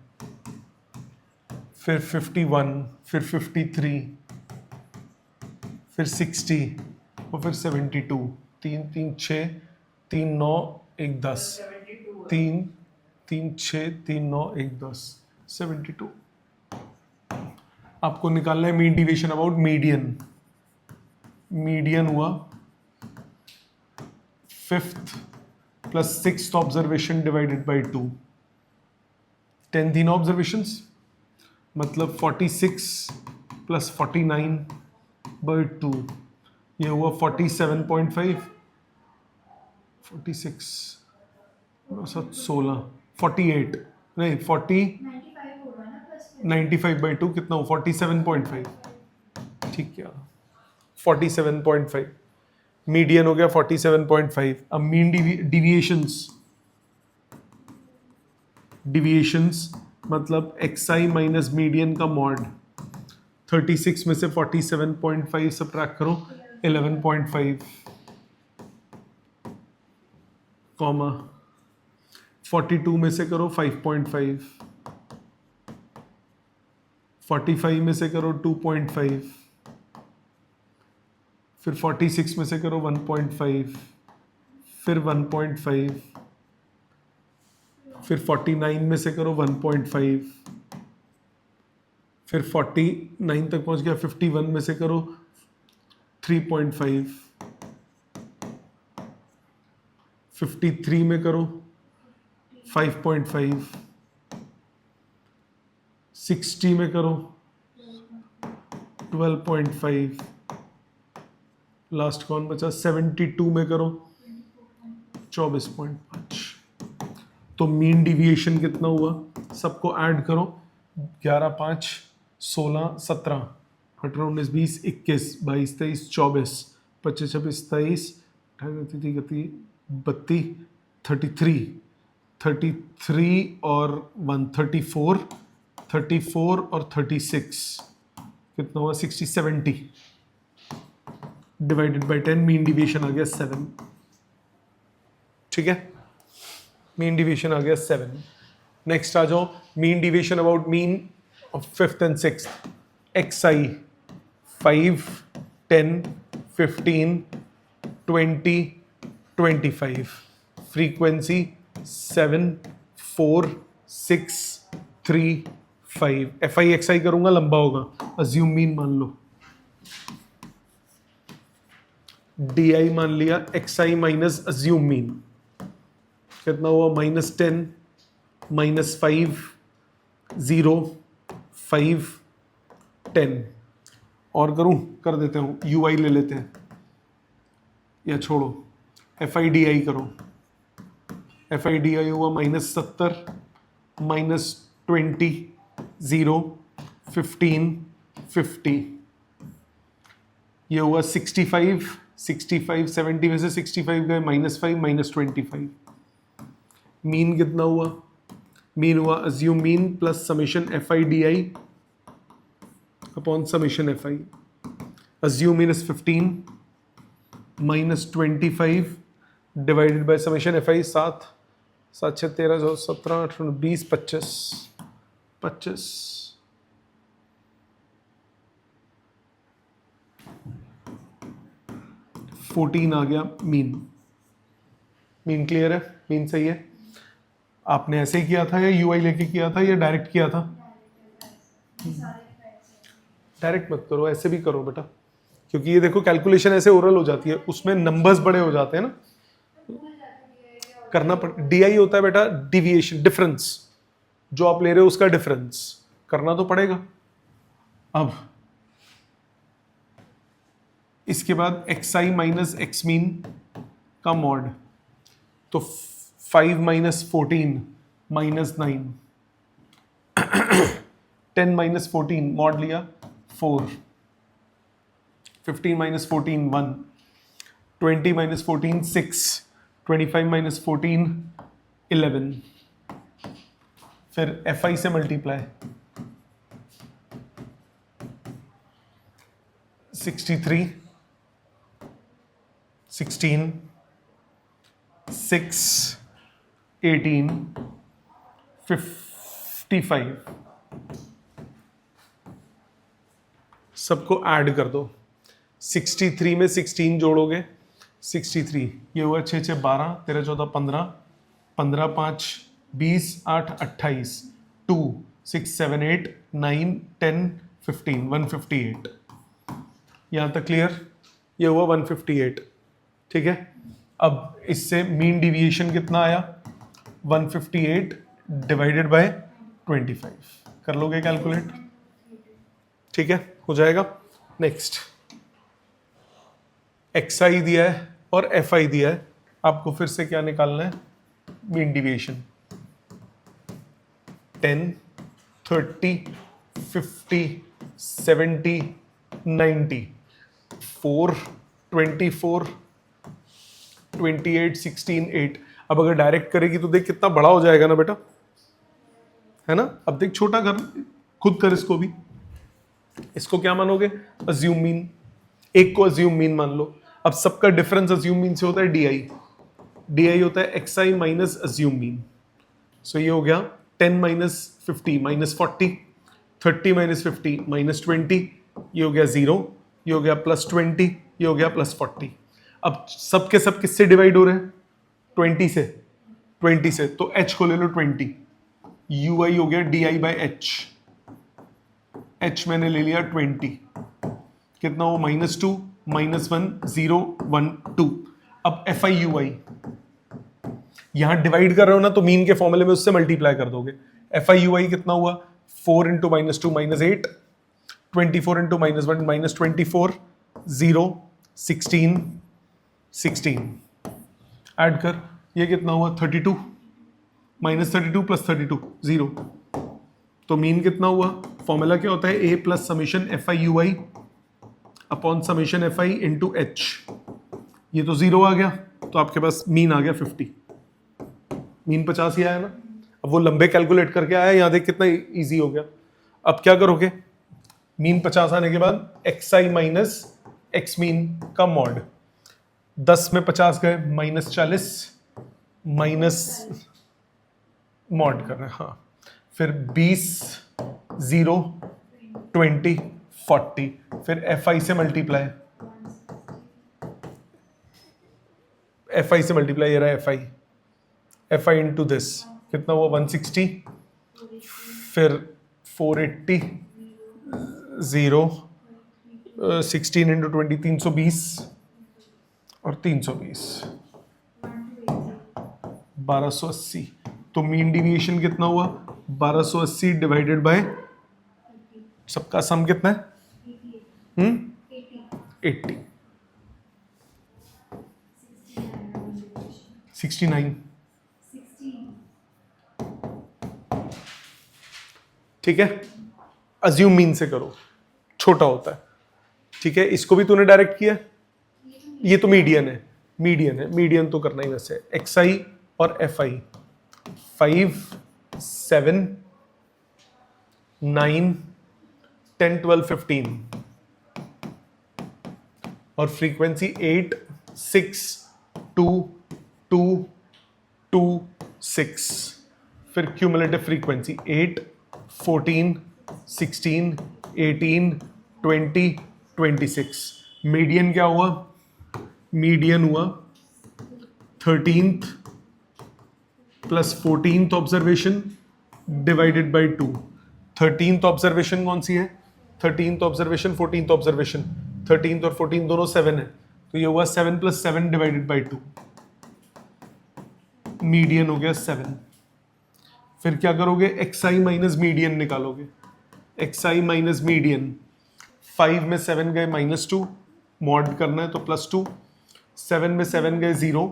फिर 51, फिर 53, फिर 60 और फिर 72। 3 3 6 3 9 1 10, 3 3 6 3 9 1 10, 72। आपको निकालना है mean deviation about median. Median हुआ 5th plus 6th observation divided by 2। 10 तीन ऑब्जर्वेशंस मतलब 46 प्लस 49 बाई 2, ये हुआ 47.5। 46 16 48 नहीं 40 95 होगा ना प्लस 95 बाई 2 कितना हो 47.5। ठीक है 47.5 मीडियन हो गया 47.5। अब मीन डिविएशंस मतलब एक्सआई माइनस मीडियन का मॉड। 36 में से 47.5 सबट्रैक्ट करो 11.5 कॉमा 42 में से करो 5.5, 45 में से करो 2.5, फिर 46 में से करो 1.5, फिर 1.5, फिर 49 में से करो 1.5, फिर 49 तक पहुंच गया 51 में से करो 3.5, 53 में करो 5.5, 60 में करो 12.5, लास्ट कौन बचा 72 में करो 24.5। तो मीन डिविएशन कितना हुआ सबको ऐड करो 11 5 16 17 18 19 20 21 22 23 24 25 26 27 28 32 33 और 134 34 और 36 कितना हुआ 60 70 डिवाइडेड बाई 10 मीन डिविएशन आ गया 7। ठीक है मीन डिविएशन आ गया 7। नेक्स्ट आ जाओ mean deviation about mean of 5th and 6th। XI 5 10 15 20 25, frequency 7 4 6 3 5। FI XI करूंगा लंबा होगा, अज्यूम मीन मान लो, डी आई मान लिया, x i minus assume mean कितना हुआ -10 -5 0 5 10। और करूं कर देते हूं यू आई ले लेते हैं या छोड़ो एफ आई डी आई करो। एफ आई डी आई हुआ -70 -20 0 15 50। ये हुआ 65 70 में से 65 गए -5 -25। मीन कितना हुआ मीन हुआ assume mean plus summation f I D I upon summation f I. Assume mean is 15 -25 divided by summation f आई 7 7 6 13 17 18 20 25 14 आ गया मीन। मीन क्लियर है मीन सही है। आपने ऐसे ही किया था या यूआई लेके किया था या डायरेक्ट किया था? डायरेक्ट मत करो ऐसे भी करो बेटा, क्योंकि ये देखो कैलकुलेशन ऐसे ओरल हो जाती है, उसमें नंबर्स बड़े हो जाते हैं ना, करना पड़। डीआई होता है बेटा डिविएशन डिफरेंस, जो आप ले रहे हो उसका डिफरेंस करना तो पड़ेगा। अब इसके बाद x i minus x mean का मॉड, तो 5 माइनस 14 -9 10 माइनस 14 मॉड लिया 4 15 माइनस 14 1 20 माइनस 14 6 25 माइनस 14 11। फिर एफ आई से मल्टीप्लाई 63 16, 6, 18, 55, सबको ऐड कर दो। 63 में 16 जोड़ोगे 63, ये हुआ 6 6 12, 13 14 15, 15 5 20, 8 28, 2 6 7 8 9 10 15, 158। यहाँ तक क्लियर? ये हुआ 158। ठीक है, अब इससे मीन डिविएशन कितना आया? 158 डिवाइडेड बाय 25। कर लोगे कैलकुलेट? ठीक है, हो जाएगा। नेक्स्ट, एक्स आई दिया है और एफ आई दिया है, आपको फिर से क्या निकालना है? Mean deviation. 10, 30, 50, 70, 90, 4, 24, 28, 16, 8। अब अगर डायरेक्ट करेगी तो देख कितना बड़ा हो जाएगा ना बेटा, है ना? अब देख छोटा कर, खुद कर इसको भी। इसको क्या मानोगे? Assume mean. एक को अज्यूम मीन मान लो। अब सबका डिफरेंस अज्यूम मीन से होता है डी आई। डी आई होता है x i minus assume mean. सो ये हो गया 10 माइनस 50 माइनस 40, 30 माइनस 50 माइनस 20, ये हो गया 0, ये हो गया प्लस 20, ये हो गया प्लस 40। अब सबके सब किससे डिवाइड हो रहे हैं? 20 से। 20 से, तो h को ले लो 20, यू आई हो गया D I by H. h मैंने ले लिया 20, कितना हो? -2, -1, 0, 1, 2। अब एफ आई यू आई, यहां डिवाइड कर रहे हो ना, तो मीन के फॉर्मूले में उससे मल्टीप्लाई कर दोगे। एफ आई यू आई कितना हुआ? 4 इंटू -2 -8, 24 इंटू -1 -24, 0, 16, 16। ऐड कर, ये कितना हुआ? 32, -32 प्लस 32, 0। तो मीन कितना हुआ? फॉर्मूला क्या होता है? A plus summation f i u i upon summation f i into h. ये तो 0 आ गया, तो आपके पास मीन आ गया 50। मीन 50 ही आया ना। अब वो लंबे कैलकुलेट करके आया, यहां देख कितना इजी हो गया। अब क्या करोगे? मीन 50 आने के बाद x i minus x mean का मॉड। 10 में 50 गए, -40, माइनस मॉड कर रहे हैं, हाँ। फिर 20, 0, 20, 40, फिर एफ आई से मल्टीप्लाई, एफ आई से मल्टीप्लाई, ये रहा F I, F i into this कितना हुआ? 160, फिर 480, 0, 16 इंटू 20, 320 और 320, 1280। तो मीन डिविएशन कितना हुआ? 1280 डिवाइडेड बाय सबका सम कितना है? 80, 69। ठीक है, अज्यूम मीन से करो, छोटा होता है। ठीक है, इसको भी तूने डायरेक्ट किया, ये तो मीडियन है, मीडियन है, मीडियन तो करना ही वैसे। एक्स आई और एफ आई 5, 7, 9, 10, 12, 15 और फ्रीक्वेंसी 8, 6, 2, 2, 2, 6। फिर क्यूमुलेटिव फ्रीक्वेंसी 8, 14, 16, 18, 20, 26। मीडियन क्या हुआ? मीडियन हुआ 13th plus 14th observation divided by 2। 13th observation कौन सी है? 13th observation, 14th observation. 13th और 14th दोनों 7 है, तो ये हुआ 7 + 7 डिवाइडेड बाय 2। मीडियन हो गया 7। फिर क्या करोगे? एक्स आई माइनस मीडियन निकालोगे। एक्स आई माइनस मीडियन, 5 में 7 गए -2, मॉड करना है तो +2, 7 में 7 गए 0,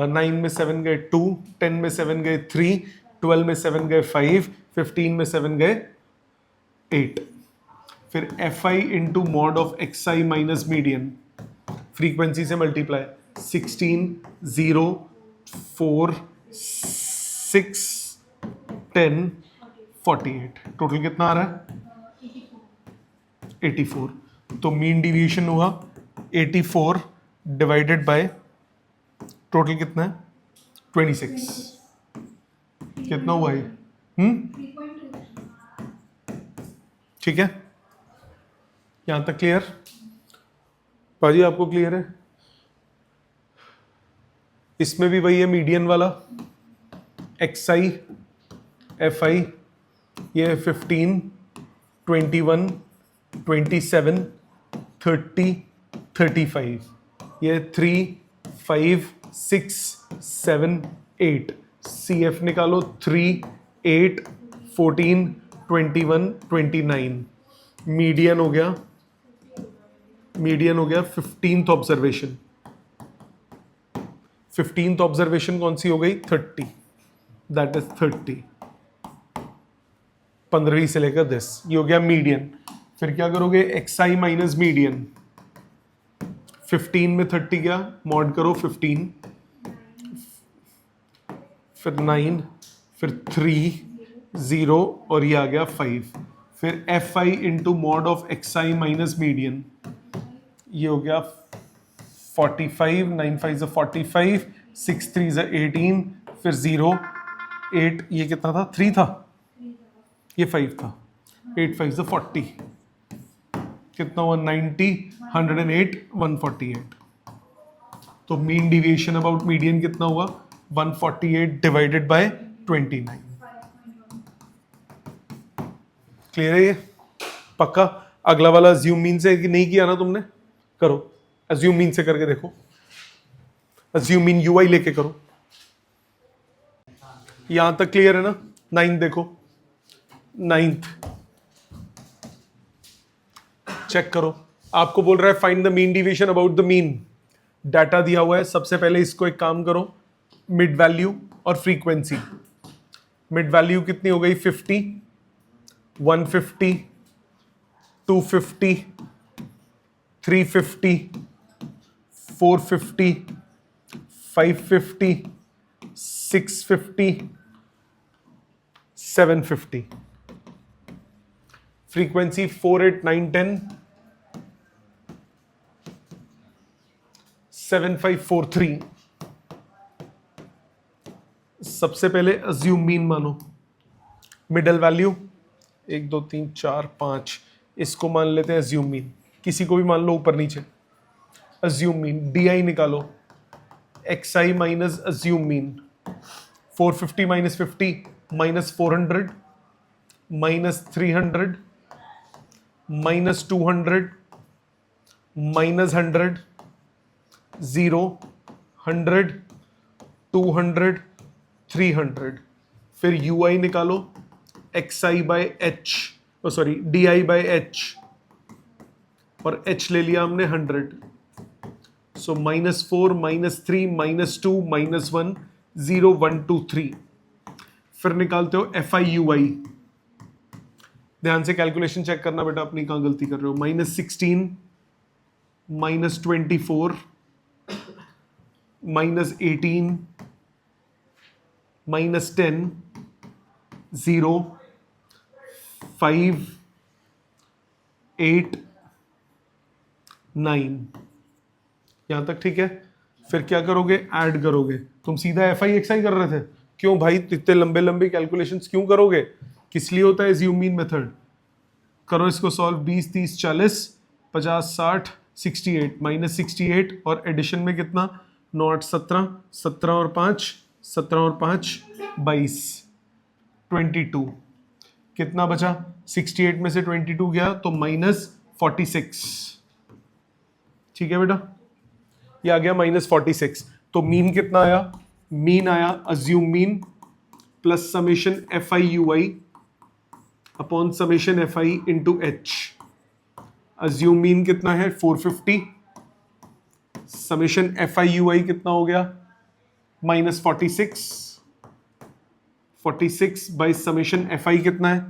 9 में 7 गए 2, 10 में 7 गए 3, 12 में 7 गए 5, 15 में 7 गए 8। फिर F i into mod of x i minus median, frequency से मल्टीप्लाई, 16, 0, 4, 6, 10, 48। टोटल कितना आ रहा है? 84। तो मीन डिविएशन हुआ 84 डिवाइडेड बाय टोटल कितना है 26। कितना हुआ ये? 3.23 ठीक है, यहां तक क्लियर? पाजी आपको क्लियर है? इसमें भी वही है मीडियन वाला, एक्स आई एफ आई, ये 15 21 27 30 35, ये 3 5 6 7 8, सी एफ निकालो 3 8 14 21 29, मीडियन हो गया 15th ऑब्जर्वेशन। 15th ऑब्जर्वेशन कौन सी हो गई? 30, दैट इज 30। 15वीं से लेकर 10, ये हो गया मीडियन। फिर क्या करोगे? X i minus median. 15 में 30 गया, मॉड करो 15, फिर 9, फिर 3 0 और ये आ गया 5। फिर F i into mod of x i minus median, ये हो गया 45, 9 5 45, 6 3 18, फिर 0 8, ये कितना था? 3 था, ये 5 था, 8 5 40, कितना हुआ? 90, 108, 148। तो मीन डिविएशन अबाउट मीडियन कितना हुआ? 148 डिवाइडेड बाय 29। क्लियर है ये? पक्का? अगला वाला अज्यूम मीन से कि नहीं किया ना तुमने? करो, अज्यूम मीन से करके देखो, अज्यूम मीन यूआई लेके करो। यहां तक क्लियर है ना? 9 देखो, 9th चेक करो, आपको बोल रहा है find the mean deviation about the mean. Data दिया हुआ है, सबसे पहले इसको एक काम करो, मिड वैल्यू और फ्रीक्वेंसी। मिड वैल्यू कितनी हो गई? 50, 150, 250, 350, 450, 550, 650, 750। फ्रीक्वेंसी 4 8 9 10, 7 5 4 3। सबसे पहले अज्यूम मीन मानो, मिडल वैल्यू 1 2 3 4 5, इसको मान लेते हैं अज्यूम मीन, किसी को भी मान लो ऊपर नीचे। अज्यूम मीन डी आई निकालो, x i minus assume mean, 450 minus 50 minus 400 minus 300 minus 200 minus 100 0 100 200 300। फिर यू आई निकालो, x i by h, sorry d i by h, और एच ले लिया हमने 100, सो -4 -3 -2 -1 0 1 2 3। फिर निकालते हो एफ आई यू आई, ध्यान से कैलकुलेशन चेक करना बेटा, अपनी कहां गलती कर रहे हो। -16 -24 -18 -10 0 5 8 9। यहां तक ठीक है? फिर क्या करोगे? ऐड करोगे। तुम सीधा एफ आई एक्स आई कर रहे थे, क्यों भाई इतने लंबे लंबे कैलकुलेशंस क्यों करोगे? किस लिए होता है अज्यूम मीन मेथड? करो इसको सॉल्व, 20 30 40 50 60 68 -68, और एडिशन में कितना? 9 8 17 17 और 5 17 और 5 22 22। कितना बचा? 68 में से 22 गया तो -46। ठीक है बेटा, ये आ गया -46। तो मीन कितना आया? मीन आया assume mean plus summation f i u i upon summation f i into H. Assume mean कितना है? 450, समेशन एफ आई यू आई कितना हो गया? -46। 46 बाई समेशन एफ आई कितना है?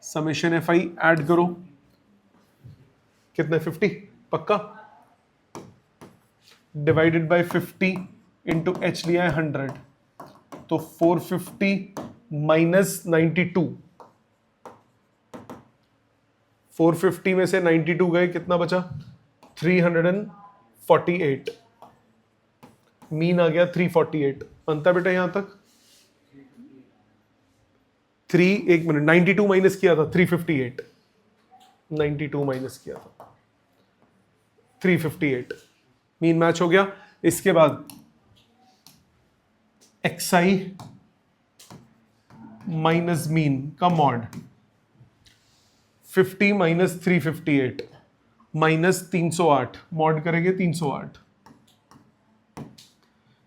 समेशन एफ आई ऐड करो, कितना है? 50। पक्का? डिवाइडेड बाय 50 इंटू एच लिया है 100, तो 450 माइनस 92। 450 में से 92 गए, कितना बचा? 348। मीन आ गया 348, बनता बेटा यहां तक 3, एक मिनट, 92 माइनस किया था 358, 92 माइनस किया था 358, मीन मैच हो गया। इसके बाद xi माइनस मीन का मॉड 50 माइनस 358 माइनस 308, मॉड करेंगे 308,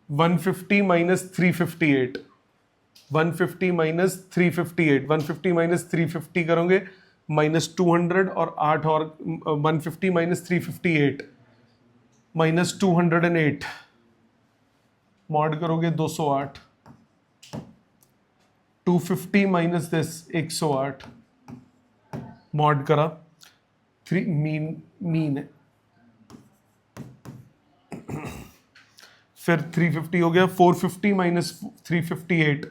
150 माइनस 358, 150 माइनस 358, 150 माइनस 350 करोगे माइनस 200 और 8 और 150 माइनस 358 माइनस 208, मॉड करोगे 208, 250 माइनस दिस 108, मॉड करा 3, मीन है, फिर 350 हो गया, 450 माइनस 358,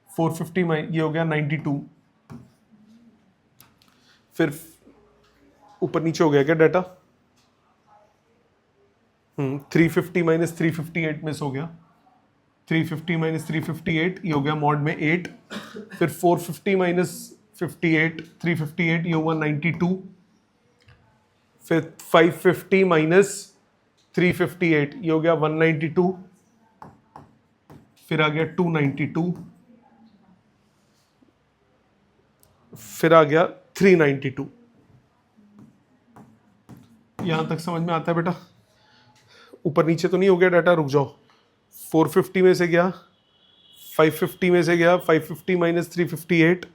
450 ये हो गया 92, फिर ऊपर नीचे हो गया क्या डाटा, 350 माइनस 358 मिस हो गया, 350 माइनस 358 ये हो गया मॉड में 8, फिर 450 माइनस 58 358 ये हुआ 92, फिर 550 माइनस 358 ये हो गया 192, फिर आ गया 292, फिर आ गया 392। यहां तक समझ में आता है बेटा? ऊपर नीचे तो नहीं हो गया डाटा? रुक जाओ, 450 में से गया, 550 में से गया, 550 माइनस 358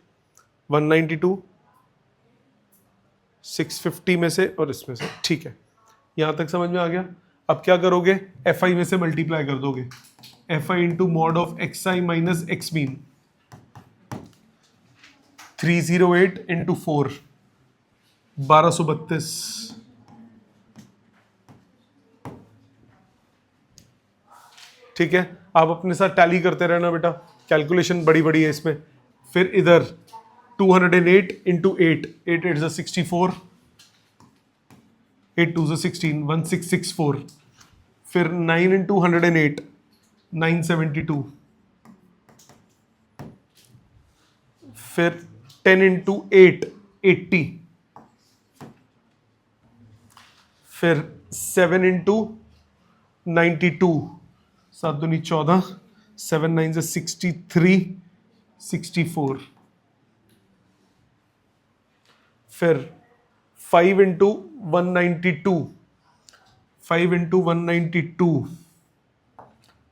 192, 650 में से और इसमें से, ठीक है, यहां तक समझ में आ गया। अब क्या करोगे, एफ आई में से मल्टीप्लाई कर दोगे, F i into mod of x i minus x mean, 308 into 4 1232, ठीक है। आप अपने साथ टैली करते रहना बेटा, कैलकुलेशन बड़ी बड़ी है इसमें। फिर इधर 208 इंटू 8, 8 8 64, 8 2 16, 1664, फिर 9 इंटू 108 972, फिर 10 इंटू 8 80, फिर 7 इंटू 92, 7 दूनी 14, 7 9 63 64, फिर 5 इंटू 192, 5 इंटू 192,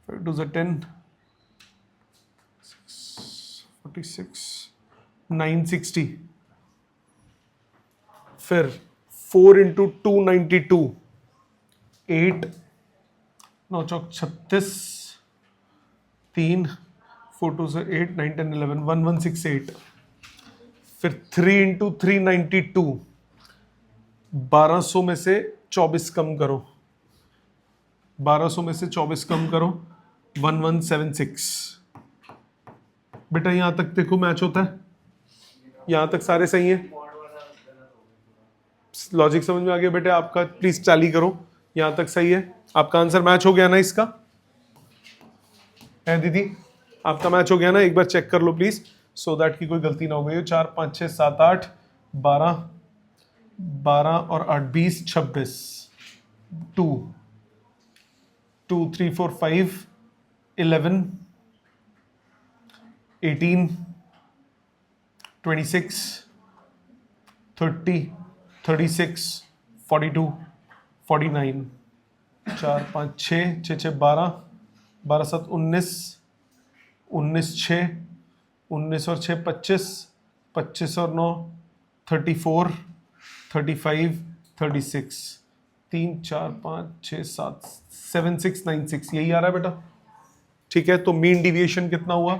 5 2 10, 46 960, फिर 4 इंटू 292, 8 9 चौक 36, 3 4 2 से 8 9 10 11 1168, फिर 3 इंटू 392, 1200 में से 24 कम करो, 1200 में से 24 कम करो, 1176। बेटा यहां तक देखो मैच होता है, यहां तक सारे सही है, लॉजिक समझ में आ गया बेटे आपका? प्लीज टैली करो, यहां तक सही है, आपका आंसर मैच हो गया ना इसका? है दीदी, आपका मैच हो गया ना? एक बार चेक कर लो प्लीज, सो दैट की कोई गलती ना हो गई। 4 5 6 7 8 12 12 और 8 20 26, 2 2 3 4 5 11 18 26 30 36 42 49, 4 5 6 6 6 12 12 7 19 19 6 19 और 6 25 25 और 9 34 35 36, 3 4 5 6 7 7 6 9 6, यही आ रहा है बेटा? ठीक है, तो मीन डिविएशन कितना हुआ?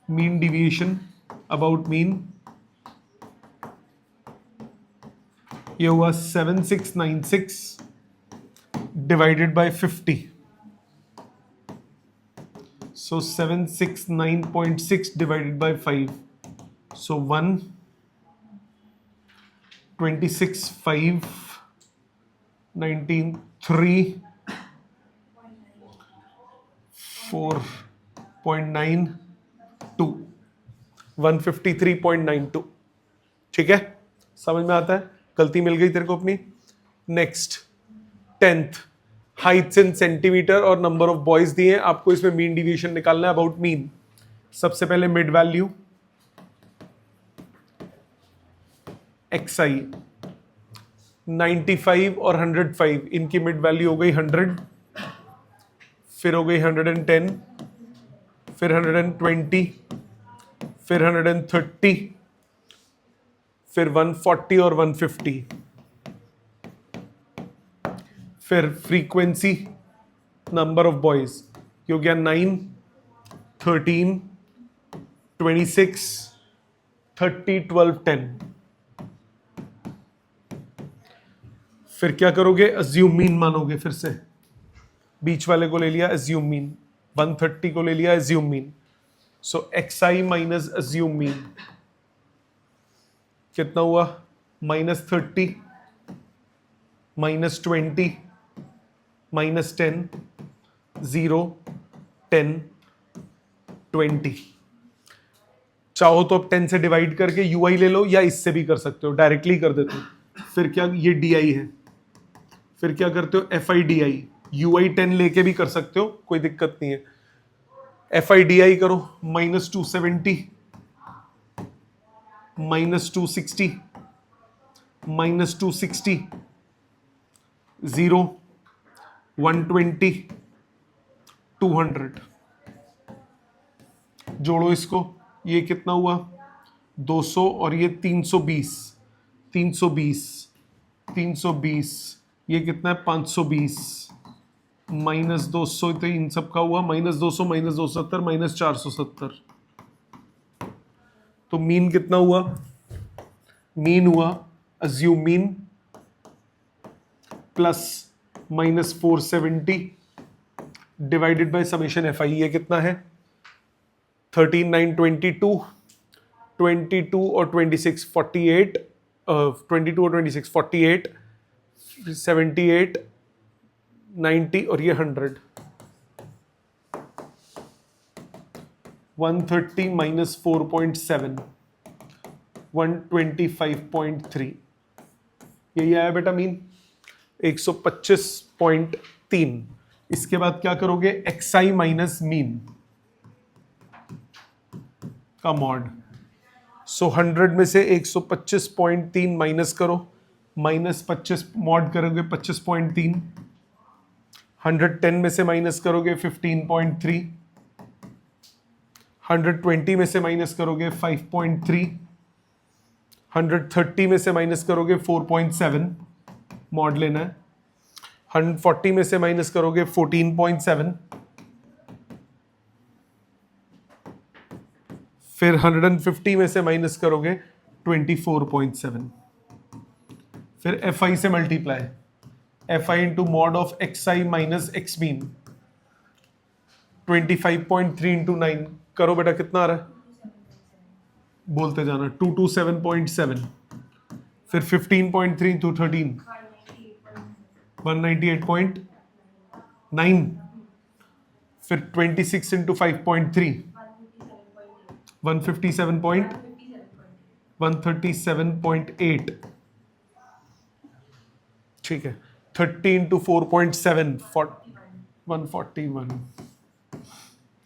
मीन डिविएशन अबाउट मीन ये हुआ 7696 divided by 50, so 769.6 divided by 5, so 1 26 5 19 3 4.92 153.92। ठीक है, समझ में आता है? गलती मिल गई तेरे को अपनी। Next 10th, heights in centimetre और नंबर ऑफ बॉयज दिए हैं आपको, इसमें मीन डिवीजन निकालना है अबाउट मीन। सबसे पहले मिड वैल्यू xi 95 और 105, इनकी मिड वैल्यू हो गई 100, फिर हो गई 110, फिर 120, फिर 130, फिर 140 और 150। फिर फ्रीक्वेंसी नंबर ऑफ बॉयज ये हो गया 9, 13, 26, 30, 12, 10। फिर क्या करोगे? अज्यूम मीन मानोगे, फिर से बीच वाले को ले लिया अज्यूम मीन, 130 को ले लिया अज्यूम मीन। सो xi माइनस अज्यूम मीन कितना हुआ? -30, -20, -10, 0, 10, 20। चाहो तो अब 10 से डिवाइड करके ui ले लो, या इससे भी कर सकते हो, डायरेक्टली कर देते हो। फिर क्या, ये di है, फिर क्या करते हो? fi di, ui 10 लेके भी कर सकते हो, कोई दिक्कत नहीं है। fi di करो, -270, -260, -260, 0, 120, 200। जोड़ो इसको, ये कितना हुआ? 200 और ये 320, 320, 320, ये कितना है? 520, -200, तो इन सब का हुआ -200, -270, -470। तो मीन कितना हुआ? मीन हुआ assume mean plus -470 divided by summation fi। ये कितना है? 13, 9, 22, 22 और 26 48, 22 और 26 48, 78, 90 और ये 100। 130 माइनस 4.7, 125.3। यही आया बेटा मीन, 125.3। इसके बाद क्या करोगे? xi माइनस मीन का मॉड। सो 100 में से 125.3 माइनस करो, -25 मॉड करोगे 25.3। 110 में से माइनस करोगे 15.3। 120 में से माइनस करोगे 5.3। 130 में से माइनस करोगे 4.7, मॉड लेना है। 140 में से माइनस करोगे 14.7। फिर 150 में से माइनस करोगे 24.7। फिर fi से multiply, fi into mod of xi minus x mean, 25.3 into 9 करो बेटा, कितना आ रहा है? बोलते जाना, 227.7। फिर 15.3 इंटू 13, 198.9। फिर 26 इंटू 5.3, 137.8। ठीक है, 30 into 4.7, 141।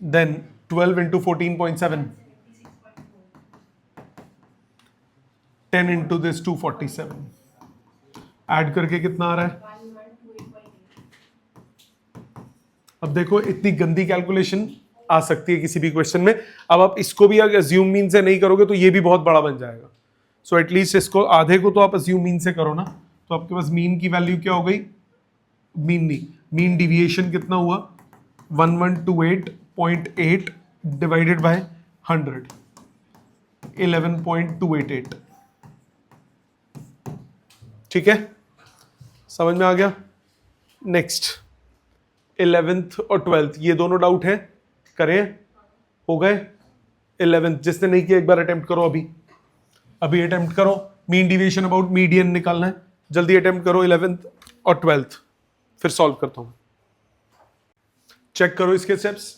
Then 12 into 14.7, 10 into this 247। Add करके कितना आ रहा है? अब देखो, इतनी गंदी कैलकुलेशन आ सकती है किसी भी क्वेश्चन में। अब आप इसको भी अगर अज्यूम मीन से नहीं करोगे तो ये भी बहुत बड़ा बन जाएगा। सो एटलीस्ट इसको आधे को तो आप अज्यूम मीन से करो ना। तो आपके पास मीन की वैल्यू क्या हो गई? मीन नहीं, मीन डिविएशन कितना हुआ? 1128.8 डिवाइडेड बाय 100, 11.288। ठीक है, समझ में आ गया? नेक्स्ट 11th और 12th, ये दोनों डाउट है, करें? हो गए? 11th जिसने नहीं किया एक बार अटेम्प्ट करो, अभी अटेम्प्ट करो। मीन डिविएशन अबाउट मीडियन निकालना है, जल्दी अटेम्प्ट करो 11th और 12th, फिर सॉल्व करता हूं। चेक करो इसके स्टेप्स।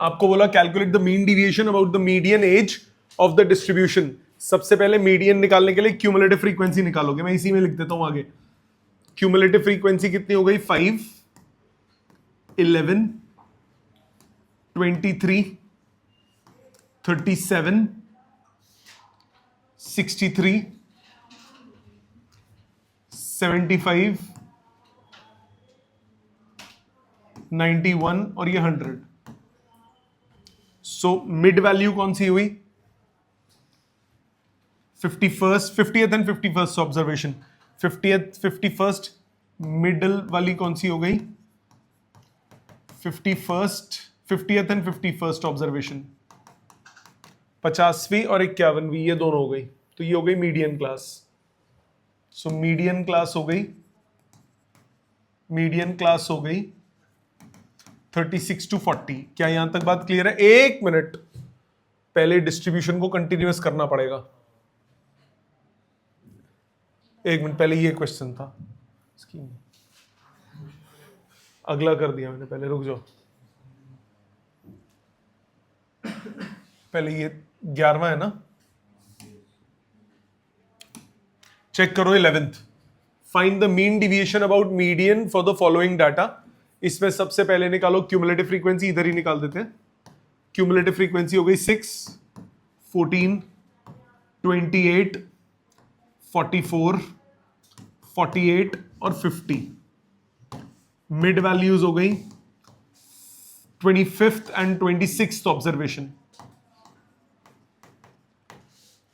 आपको बोला calculate the mean deviation about the median age of the distribution. सबसे पहले मीडियन निकालने के लिए क्यूमुलेटिव फ्रीक्वेंसी निकालोगे, मैं इसी में लिख देता हूं आगे। क्यूमुलेटिव फ्रीक्वेंसी कितनी हो गई? 5, 11, 23, 37, 63, 75, 91 और ये 100। सो मिड वैल्यू कौन सी हुई? 50th and 51st observation. 51st middle वाली कौन सी हो गई? 50th and 51st observation. 50वीं और 51वीं ये दोनों हो गई, तो ये हो गई median class. So median class हो गई, मीडियन क्लास हो गई 36 to 40। क्या यहां तक बात क्लियर है? एक मिनट, पहले डिस्ट्रीब्यूशन को कंटिन्यूअस करना पड़ेगा। एक मिनट, पहले ये क्वेश्चन था, अगला कर दिया मैंने, पहले रुक जाओ। पहले ये 11वां है ना, चेक करो 11th। Find the mean deviation about median for the following data. इसमें सबसे पहले निकालो क्यूमुलेटिव फ्रीक्वेंसी, इधर ही निकाल देते हैं। क्यूमुलेटिव फ्रीक्वेंसी हो गई 6, 14, 28, 44, 48 और 50। मिड वैल्यूज हो गई 25th एंड 26th ऑब्जर्वेशन।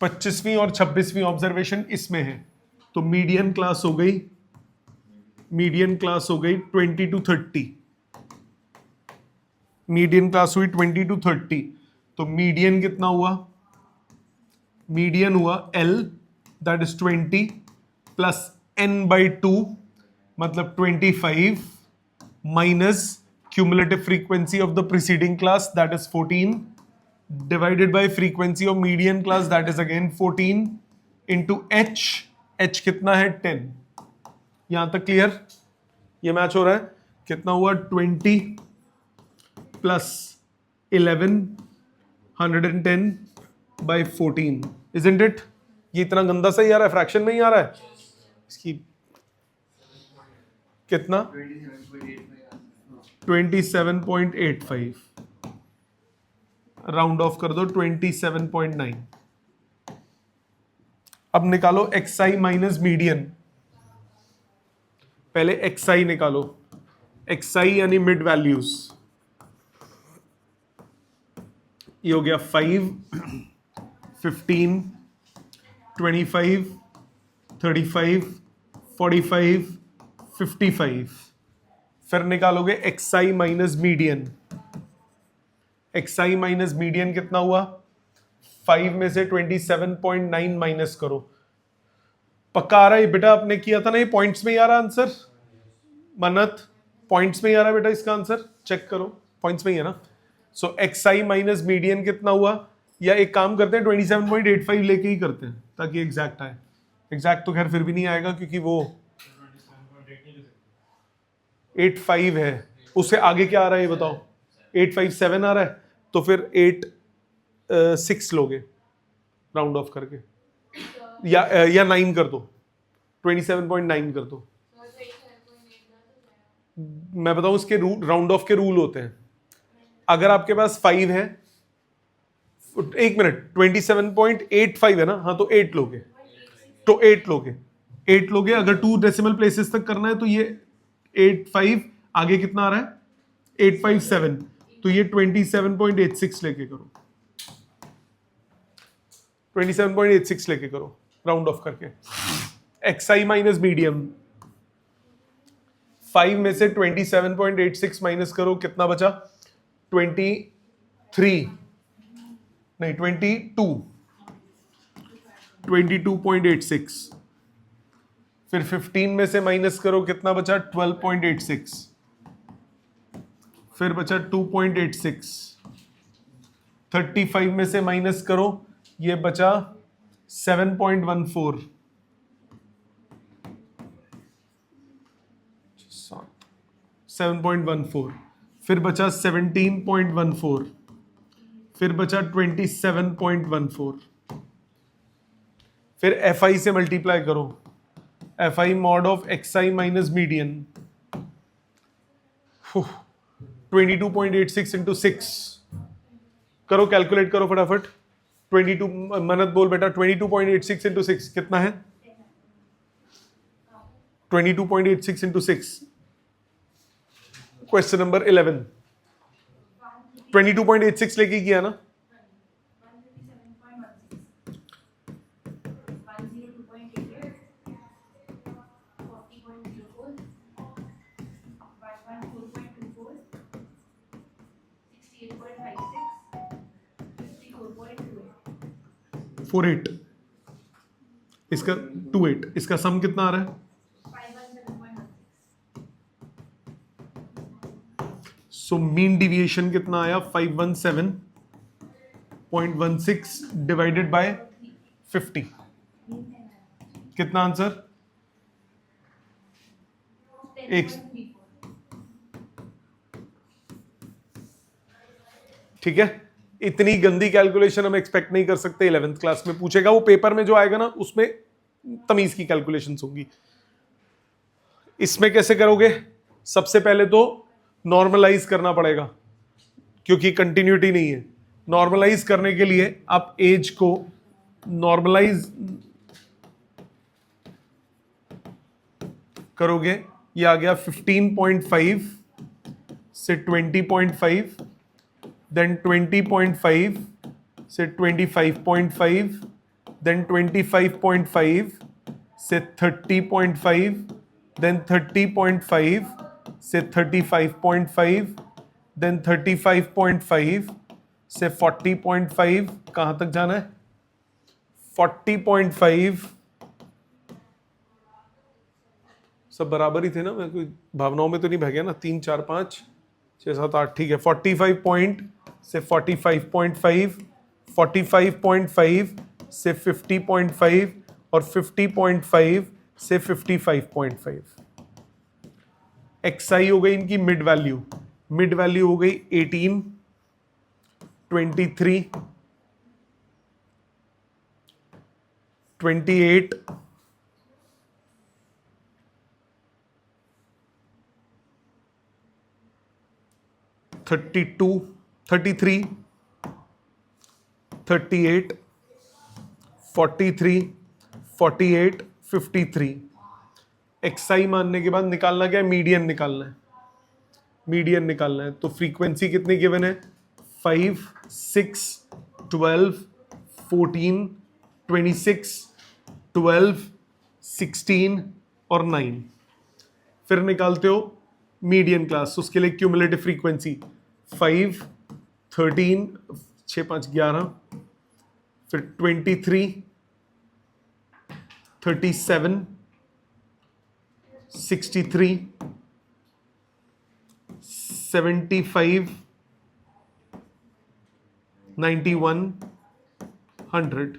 25वीं और 26वीं ऑब्जर्वेशन इसमें है, तो मीडियन क्लास हो गई, मीडियन क्लास हो गई 20 to 30। मीडियन क्लास हुई 20 to 30, तो मीडियन कितना हुआ? मीडियन हुआ L, that is 20 plus n/2 मतलब 25 minus cumulative frequency of the preceding class that is 14 divided bye frequency of median class that is again 14 into h कितना है? 10। यहां तक क्लियर? ये मैच हो रहा है? कितना हुआ? 20 प्लस 11 110 बाय 14, इजंट इट? ये इतना गंदा सा ही आ रहा है, फ्रैक्शन में ही आ रहा है। इसकी कितना? 27.85, राउंड ऑफ कर दो 27.9। अब निकालो xi माइनस मीडियन। पहले xi निकालो, xi यानी मिड वैल्यूज। ये हो गया 5, 15, 25, 35, 45, 55। फिर निकालोगे xi minus median. xi minus median कितना हुआ? 5 में से 27.9 माइनस करो। पक्का आ रहा है बेटा? आपने किया था ना, ये पॉइंट्स में ही आ रहा आंसर। मन्नत, पॉइंट्स में ही आ रहा है बेटा इसका आंसर, चेक करो, पॉइंट्स में ही है ना। सो xi माइनस मीडियन कितना हुआ? या एक काम करते हैं 27.85 लेके ही करते हैं ताकि एग्जैक्ट आए। एग्जैक्ट तो खैर फिर भी नहीं आएगा क्योंकि वो 85 है, उससे आगे क्या आ रहा है ये बताओ? 857 आ रहा है, तो फिर 6 लोगे राउंड ऑफ करके, या 9 कर दो, 27.9 कर दो। मैं बताऊं इसके राउंड ऑफ के रूल होते हैं। अगर आपके पास 5 है, एक मिनट, 27.85 है ना, हाँ तो 8 लोगे, तो 8 लोगे, 8 लोगे। अगर 2 डेसिमल प्लेसेस तक करना है तो ये 85, आगे कितना आ रहा है? 857, तो ये 27.86 लेके करो, 27.86 लेके करो राउंड ऑफ करके। xi माइनस मीडियम, 5 में से 27.86 माइनस करो, कितना बचा? 23 नहीं 22.86। फिर 15 में से माइनस करो, कितना बचा? 12.86। फिर बचा 2.86। 35 में से माइनस करो, ये बचा 7.14। 7.14। फिर बचा 17.14। फिर बचा 27.14, फिर FI से मल्टीप्लाई करो, FI mod of XI minus median, 22.86 into 6, करो कैलकुलेट करो फटाफट। 22, मनत बोल बेटा, 22.86 इंटू 6 कितना है? 22.86 इंटू 6, क्वेश्चन नंबर 11। 22.86 लेके किया ना? 48, इसका 28, इसका सम कितना आ रहा है? सो मीन डिविएशन कितना आया? 517.16 डिवाइडेड बाय 50, कितना आंसर? एक, ठीक है। इतनी गंदी कैलकुलेशन हम एक्सपेक्ट नहीं कर सकते 11th क्लास में। पूछेगा वो पेपर में जो आएगा ना, उसमें तमीज की कैलकुलेशंस होंगी। इसमें कैसे करोगे? सबसे पहले तो नॉर्मलाइज करना पड़ेगा, क्योंकि कंटिन्यूटी नहीं है। नॉर्मलाइज करने के लिए आप एज को नॉर्मलाइज करोगे, ये आ गया 15.5 से 20.5, then 20.5 से 25.5, then 25.5 से 30.5, then 30.5 से 35.5, then 35.5 से 40.5, कहां तक जाना है? 40.5, सब बराबर ही थे ना, मैं कोई भावनाओं में तो नहीं बह गया ना? 3 4 5 6 7 8, ठीक है। 45 पॉइंट से 45.5, 45.5 से 50.5 और 50.5 से 55.5। XI हो गई इनकी मिड वैल्यू, मिड वैल्यू हो गई 18, 23, 28, 32, 33, 38, 43, 48, 53। XI मानने के बाद निकालना क्या है? मीडियन निकालना है, मीडियन निकालना है। तो फ्रीक्वेंसी कितनी गिवन है? 5, 6, 12, 14, 26, 12, 16 और 9। फिर निकालते हो मीडियन क्लास, उसके लिए क्यूमुलेटिव फ्रीक्वेंसी 5, 13, 6 5 11, फिर 23, 37, 63, 75, 91, 100।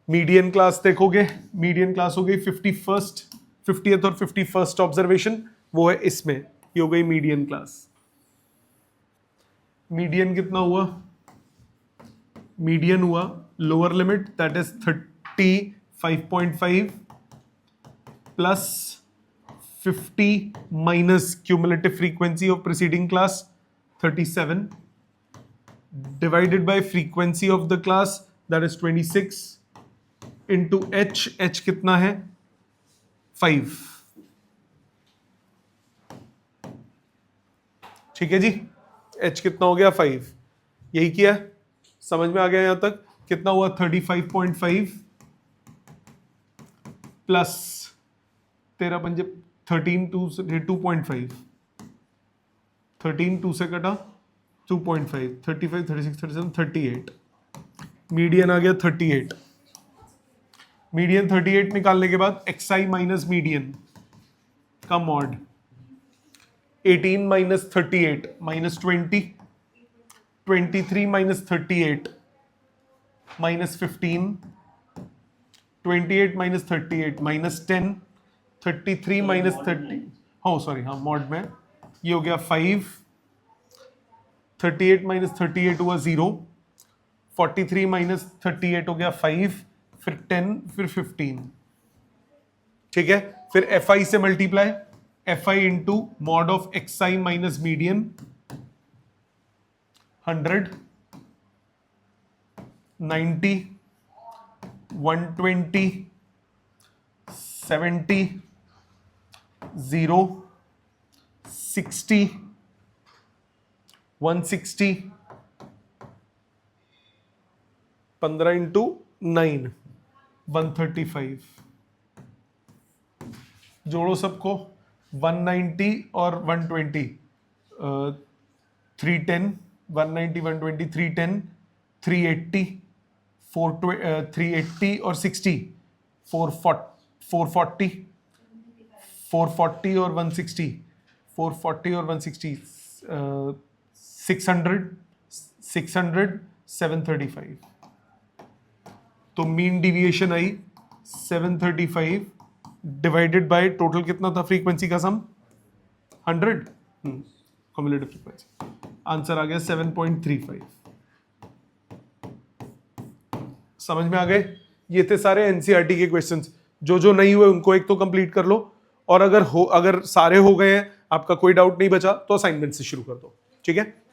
मीडियन क्लास देखोगे, मीडियन क्लास हो गई 50th और 51st ऑब्जर्वेशन, वो है इसमें, ये हो गई मीडियन क्लास। मीडियन कितना हुआ? मीडियन हुआ lower limit that is 35.5 plus 50 minus cumulative frequency of preceding class 37 divided by frequency of the class that is 26 into h कितना है? 5। ठीक है जी, h कितना हो गया? 5। यही किया, समझ में आ गया यहां तक? कितना हुआ? 35.5 प्लस 13 पंजे 13 2 से 2.5, 13 2 से कटा 2.5, 35 36 37 38। मीडियन आ गया 38। मीडियन 38 निकालने के बाद XI माइनस मीडियन का mod 18 minus 38 minus 20, 23 minus 38 minus 15, 28 minus 38 minus 10, 33 minus 30, हाँ सॉरी, हाँ मॉड में ये हो गया 5, 38 माइनस 38 हुआ 0, 43 माइनस 38 हो गया 5, फिर 10, फिर 15। ठीक है, फिर एफ आई से multiply, F i into mod of x i minus median 100, 90, 120, 70, 0, 60, 160, 15 into 9, 135। जोड़ो सबको, 190 और 120, 310, 190, 120, 310, 380, 380 और 60, 440, 440 और 160, 440 और 160, 600, 600, 735। तो mean deviation I 735 divided by total कितना था फ्रीक्वेंसी का सम 100, कम्युलेटिव फ्रीक्वेंसी। आंसर आ गया 7.35। समझ में आ गए? ये थे सारे एनसीईआरटी के क्वेश्चंस। जो नहीं हुए उनको एक तो कंप्लीट कर लो, और अगर सारे हो गए हैं, आपका कोई डाउट नहीं बचा, तो असाइनमेंट से शुरू कर दो। ठीक है।